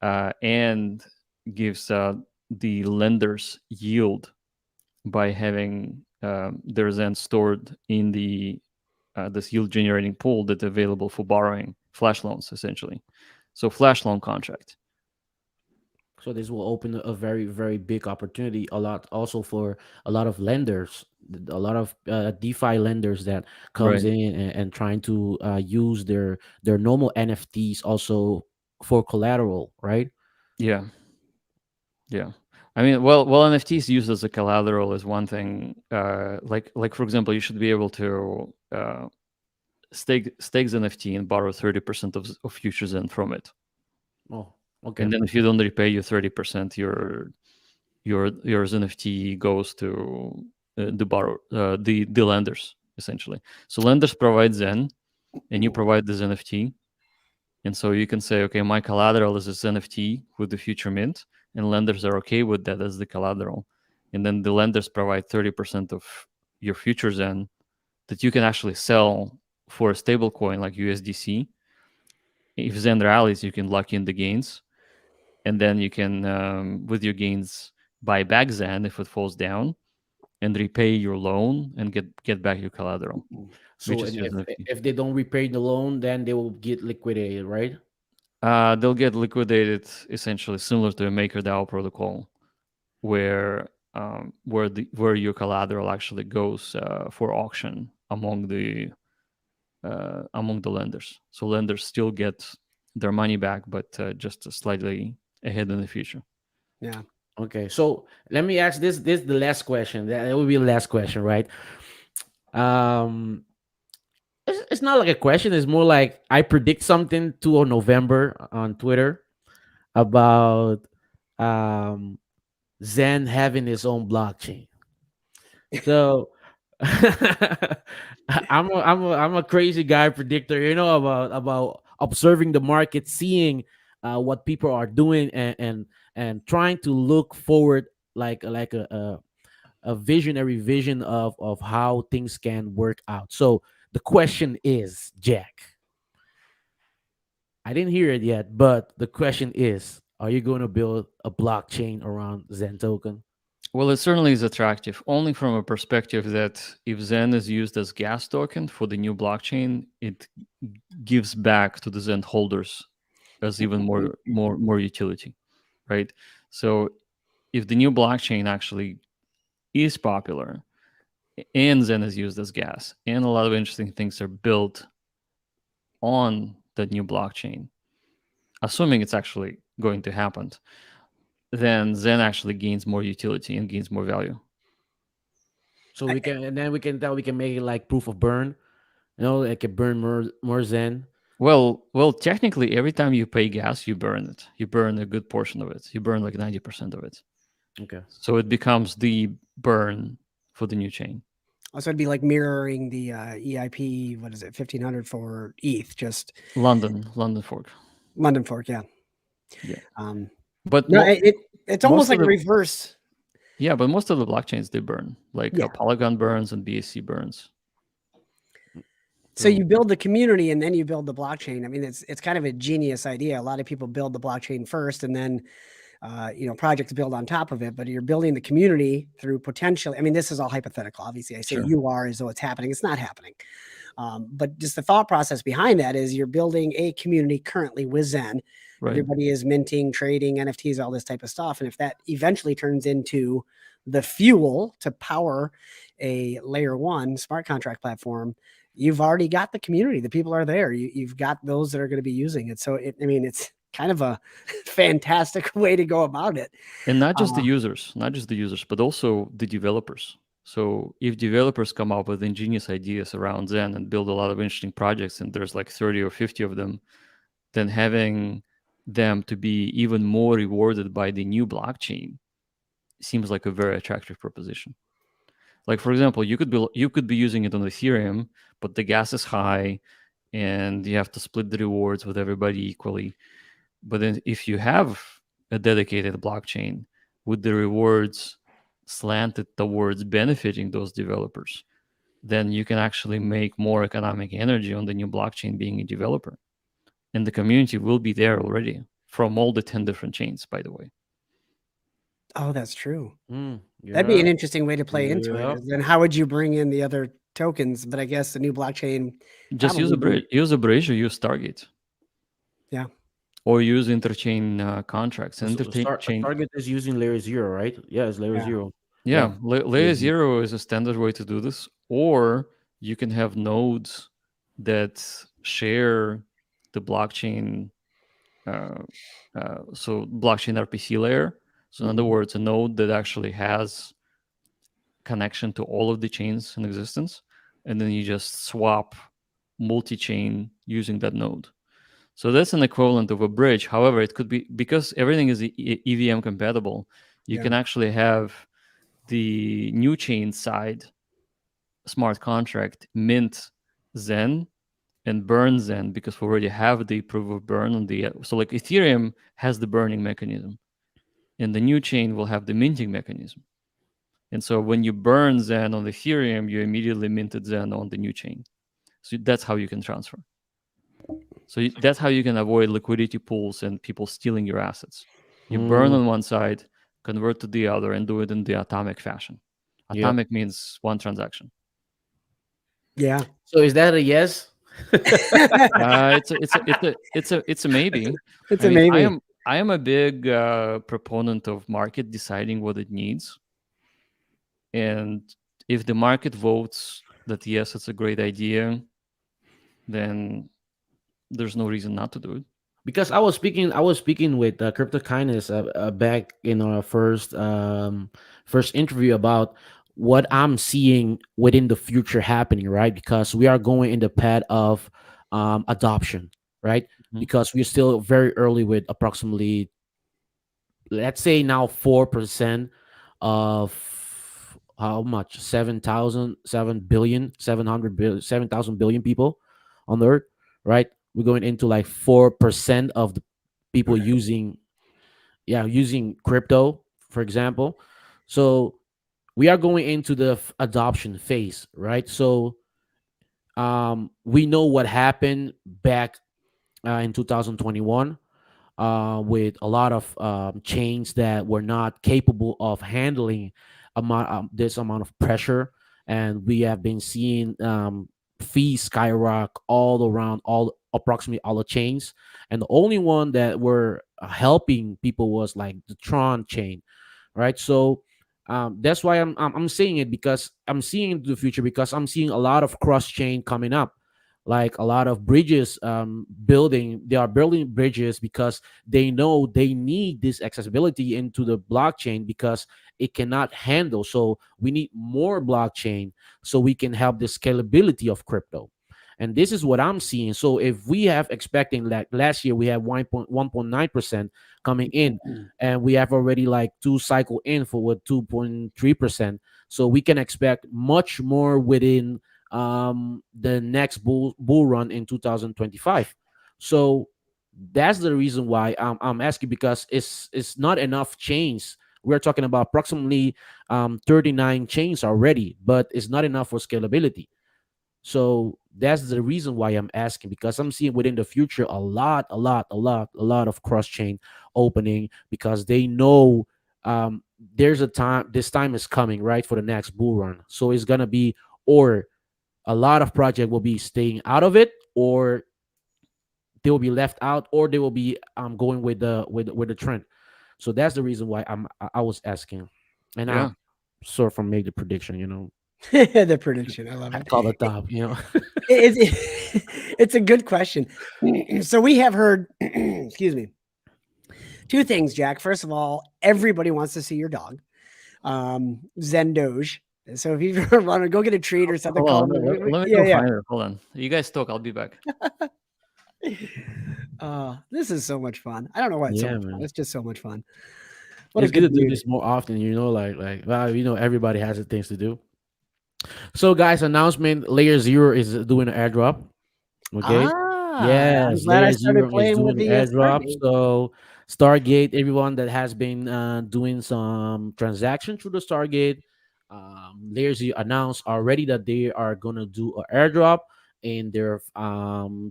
S2: and gives the lenders yield by having their Zen stored in the this yield generating pool that's available for borrowing flash loans, essentially. So flash loan contract.
S3: So this will open a very, very big opportunity. A lot also for a lot of lenders, a lot of DeFi lenders that comes
S2: Right.
S3: in and trying to use their normal NFTs also for collateral, right?
S2: Yeah. Yeah. I mean, well, NFTs used as a collateral is one thing. Like for example, you should be able to stake NFT and borrow 30% of future Zen from it.
S3: Oh, okay.
S2: And then if you don't repay your 30%, your NFT goes to the lenders, essentially. So lenders provide Zen, and you provide this NFT, And so you can say, okay, my collateral is this NFT with the future mint, and lenders are okay with that as the collateral. And then the lenders provide 30% of your future Zen that you can actually sell for a stable coin like USDC. If Zen rallies, you can lock in the gains, and then you can, with your gains, buy back Zen if it falls down, and repay your loan and get back your collateral, which
S3: So,
S2: is
S3: and
S2: used NFT.
S3: if they don't repay the loan, then they will get liquidated, right?
S2: They'll get liquidated essentially similar to a MakerDAO protocol, where your collateral actually goes for auction among the lenders. So lenders still get their money back, but just slightly ahead in the future.
S1: Yeah.
S3: Okay, so let me ask this. This is the last question. That will be the last question, right? Um, it's not like a question. It's more like I predict something to November on Twitter about um Zen having its own blockchain. So I'm a crazy guy predictor, about observing the market, seeing what people are doing, and trying to look forward, like a visionary vision of how things can work out. So the question is, Jack, I didn't hear it yet, but the question is, are you going to build a blockchain around Zen token?
S2: Well, it certainly is attractive, only from a perspective that if Zen is used as gas token for the new blockchain, it gives back to the Zen holders as even more utility, right? So if the new blockchain actually is popular and Zen is used as gas, and a lot of interesting things are built on the new blockchain, assuming it's actually going to happen, then Zen actually gains more utility and gains more value.
S3: So
S1: I,
S3: we can, and then we can make it like proof of burn. Like a burn more Zen.
S2: Well, technically, every time you pay gas, you burn it. You burn a good portion of it. You burn like 90% of it.
S3: Okay.
S2: So it becomes the burn for the new chain.
S1: also, it'd be like mirroring the EIP. What is it? 1500 for ETH. Just
S2: London fork.
S1: London fork. Yeah.
S2: Yeah,
S1: Um,
S2: but
S1: no, it's almost
S2: most of
S1: like a
S2: the
S1: reverse.
S2: most of the blockchains they burn, like
S1: Yeah.
S2: Polygon burns and BSC burns.
S1: So
S3: So
S1: you build the community and then you build the blockchain. I mean, it's kind of a genius idea. A lot of people build the blockchain first, and then projects build on top of it. But you're building the community through potentially. I mean, this is all hypothetical. Obviously, I say
S2: Sure.
S1: you are as though it's happening. It's not happening. But just the thought process behind that is you're building a community currently with Zen.
S2: Right.
S1: Everybody is minting, trading, NFTs, all this type of stuff. And if that eventually turns into the fuel to power a layer one smart contract platform, you've already got the community. The people are there. You've got those that are going to be using it. So it's kind of a fantastic way to go about it.
S2: And not just the users, but also the developers. So if developers come up with ingenious ideas around Zen and build a lot of interesting projects, and there's like 30 or 50 of them, then having them to be even more rewarded by the new blockchain seems like a very attractive proposition. Like, for example, you could be using it on Ethereum, but the gas is high and you have to split the rewards with everybody equally. But then if you have a dedicated blockchain with the rewards slanted towards benefiting those developers, then you can actually make more economic energy on the new blockchain being a developer. And the community will be there already from all the 10 different chains, by the way.
S1: Oh, that's true. That'd be
S3: yeah,
S1: an interesting way to play into it.
S3: yeah.
S1: Then how would you bring in the other tokens? But I guess the new blockchain
S2: Just use
S1: probably
S2: a bridge, or use Stargate,
S1: yeah.
S2: or use interchain contracts. And interchain,
S3: Target is using layer zero, right? Yeah, it's layer
S1: Yeah.
S3: zero. Yeah.
S2: yeah, layer zero is a standard way to do this. Or you can have nodes that share the blockchain, uh, so blockchain RPC layer. So in other
S3: Mhm.
S2: words, a node that actually has connection to all of the chains in existence, and then you just swap multi-chain using that node. So that's an equivalent of a bridge. However, it could be, because everything is EVM compatible, you
S1: Yeah.
S2: can actually have the new chain side smart contract mint Zen, and burn Zen because we already have the proof of burn on the so like Ethereum has the burning mechanism, and the new chain will have the minting mechanism. And so when you burn Zen on Ethereum, you immediately minted Zen on the new chain. So that's how you can transfer. So that's how you can avoid liquidity pools and people stealing your assets. You burn
S3: Mm,
S2: on one side, convert to the other, and do it in the atomic fashion.
S3: yep.
S2: Atomic means one transaction.
S1: Yeah.
S3: So is that a yes?
S2: It's a maybe.
S1: It's
S2: I
S1: a
S2: mean,
S1: maybe.
S2: I am a big proponent of market deciding what it needs, and if the market votes that yes, it's a great idea, then there's no reason not to do it.
S3: Because I was speaking with Crypto Kindness back in our first interview about what I'm seeing within the future happening, right? Because we are going in the path of adoption, right?
S2: Mhm.
S3: Because we're still very early with approximately, let's say now 4% of how much 7,000 people on the earth, right? We're going into like 4% of the people using crypto, for example. So we are going into the adoption phase, right? So we know what happened back in 2021 with a lot of chains that were not capable of handling this amount of pressure, and we have been seeing fees skyrocket all around all approximately all the chains, and the only one that were helping people was like the Tron chain, right? So that's why I'm saying it, because I'm seeing into the future, because I'm seeing a lot of cross chain coming up, like a lot of bridges building. They are building bridges because they know they need this accessibility into the blockchain because it cannot handle. So we need more blockchain so we can help the scalability of crypto. And this is what I'm seeing. So if we have expecting, like last year we had 1.9% coming in, and we have already like two cycle in for what 2.3%. So we can expect much more within the next bull run in 2025. So that's the reason why I'm asking, because it's not enough chains. We're talking about approximately 39 chains already, but it's not enough for scalability. So that's the reason why I'm asking, because I'm seeing within the future a lot of cross chain opening, because they know there's a time, this time is coming, right, for the next bull run. So it's gonna be, or a lot of project will be staying out of it, or they will be left out, or they will be going with the trend. So that's the reason why I was asking, and I
S2: Yeah,
S3: sort of made the prediction.
S1: The prediction. I love
S3: I
S1: it.
S3: call the top.
S1: It's a good question. So we have heard, excuse me, two things, Jack. First of all, everybody wants to see your dog, Zen Doge. So if you want to go get a treat or something,
S2: hold
S1: call
S2: on.
S1: him.
S2: Let me
S1: Yeah,
S2: go
S1: yeah.
S2: find it. Hold on. You guys talk. I'll be back.
S1: This is so much fun. I don't know why it's so
S3: Yeah,
S1: much fun.
S3: man.
S1: It's just so much fun. What a
S3: It's good
S1: good
S3: to do
S1: community.
S3: this more often. Like well, everybody has the things to do. So, guys, announcement: Layer Zero is doing an airdrop. Okay.
S1: I'm
S3: Yes,
S1: glad I
S3: Layer
S1: started
S3: Zero is
S1: playing with
S3: doing an
S1: the
S3: airdrop.
S1: Stargate.
S3: So Stargate, everyone that has been doing some transaction through the Stargate, Layer Zero announced already that they are gonna do an airdrop in their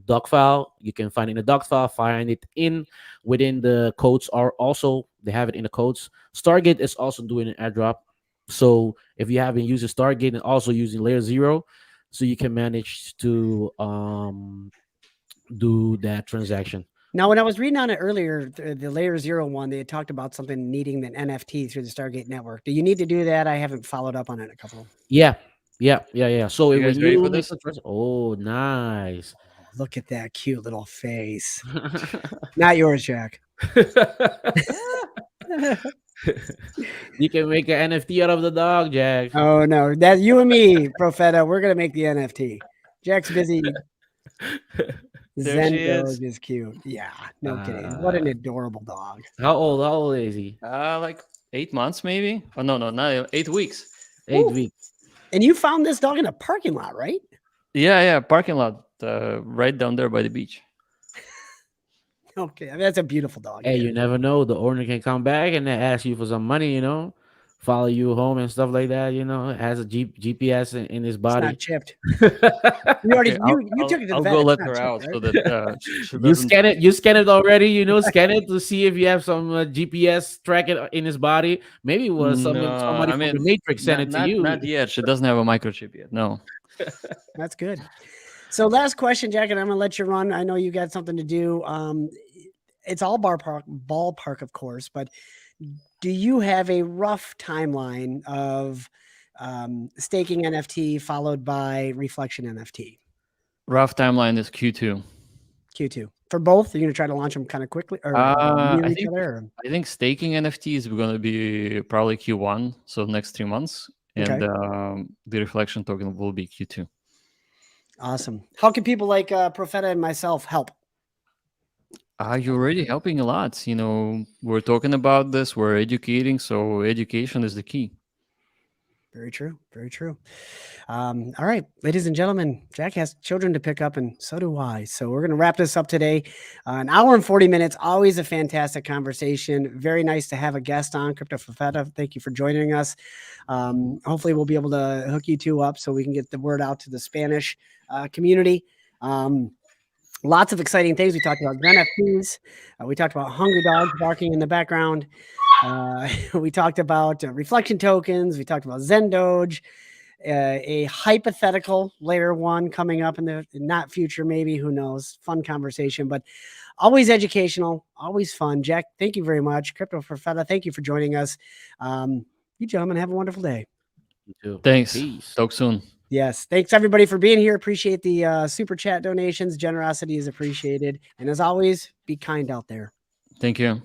S3: doc file. You can find it in the doc file, find it in within the codes, are also they have it in the codes. Stargate is also doing an airdrop. So if you haven't used Stargate and also using Layer Zero, so you can manage to do that transaction.
S1: Now, when I was reading on it earlier, the Layer Zero one, they had talked about something needing an NFT through the Stargate network. Do you need to do that? I haven't followed up on it a couple.
S3: Yeah, yeah. So
S2: You
S3: when
S2: guys ready
S3: you
S2: for
S3: make
S2: this?
S3: a transaction, oh, nice.
S1: Look at that cute little face. Not yours, Jack.
S3: You can make an NFT out of the dog, Jack.
S1: Oh no, that you and me, Profeta, we're gonna make the NFT. Jack's busy.
S2: There she
S1: Zendo
S2: is.
S1: is cute. Yeah, no kidding. What
S3: Uh,
S1: an adorable dog.
S3: how old is he?
S2: Like 8 months, maybe. Oh no, no, not 8 weeks.
S3: Eight
S1: Ooh.
S3: weeks.
S1: And you found this dog in a parking lot, right?
S2: Yeah, parking lot. right down there by the beach.
S1: Okay, I mean, that's a beautiful dog.
S3: Hey,
S1: Yeah.
S3: you never know. The owner can come back and then ask you for some money, follow you home and stuff like that. It has a GPS in his
S1: It's not
S3: body.
S1: chipped. You already
S2: Okay, I'll
S1: you took it to the
S2: I'll
S1: vet.
S2: go
S1: It's
S2: let
S1: not
S2: her
S1: chipped,
S2: out
S1: right?
S2: so that she
S3: You
S2: doesn't.
S3: scan it. You scan it already. Scan it to see if you have some GPS track it in his body. Maybe it was
S2: No,
S3: somebody
S2: I
S3: from the
S2: mean,
S3: Matrix sent it to you.
S2: not yet. She doesn't have a microchip yet. No.
S1: That's good. So last question, Jack, and I'm gonna let you run. I know you got something to do. It's all ballpark, of course, but do you have a rough timeline of staking NFT followed by reflection NFT?
S2: Rough timeline is Q2.
S1: Q2 for both. You're gonna try to launch them kind of quickly or near
S2: I
S1: each
S2: think
S1: other. Or?
S2: I think staking NFTs going to be probably Q1, so next 3 months, and
S1: Okay,
S2: the reflection token will be Q2.
S1: awesome. How can people like Profeta and myself help?
S2: You're already helping a lot. We're talking about this, we're educating, so education is the key.
S1: Very true. Very true. All right, ladies and gentlemen, Jack has children to pick up, and so do I. So we're going to wrap this up today. An hour and 40 minutes. Always a fantastic conversation. Very nice to have a guest on, Crypto Fafetta. Thank you for joining us. Hopefully, we'll be able to hook you two up so we can get the word out to the Spanish community. Lots of exciting things. We talked about NFTs. We talked about hungry dogs barking in the background. We talked about reflection tokens. We talked about Zen Doge, a hypothetical layer one coming up in the not future, maybe, who knows. Fun conversation, but always educational, always fun. Jack, thank you very much. Crypto Profeta, thank you for joining us. You gentlemen have a wonderful day.
S3: You too.
S2: Thanks.
S3: Peace.
S2: Talk soon.
S1: Yes. Thanks everybody for being here. Appreciate the super chat donations. Generosity is appreciated. And as always, be kind out there.
S2: Thank you.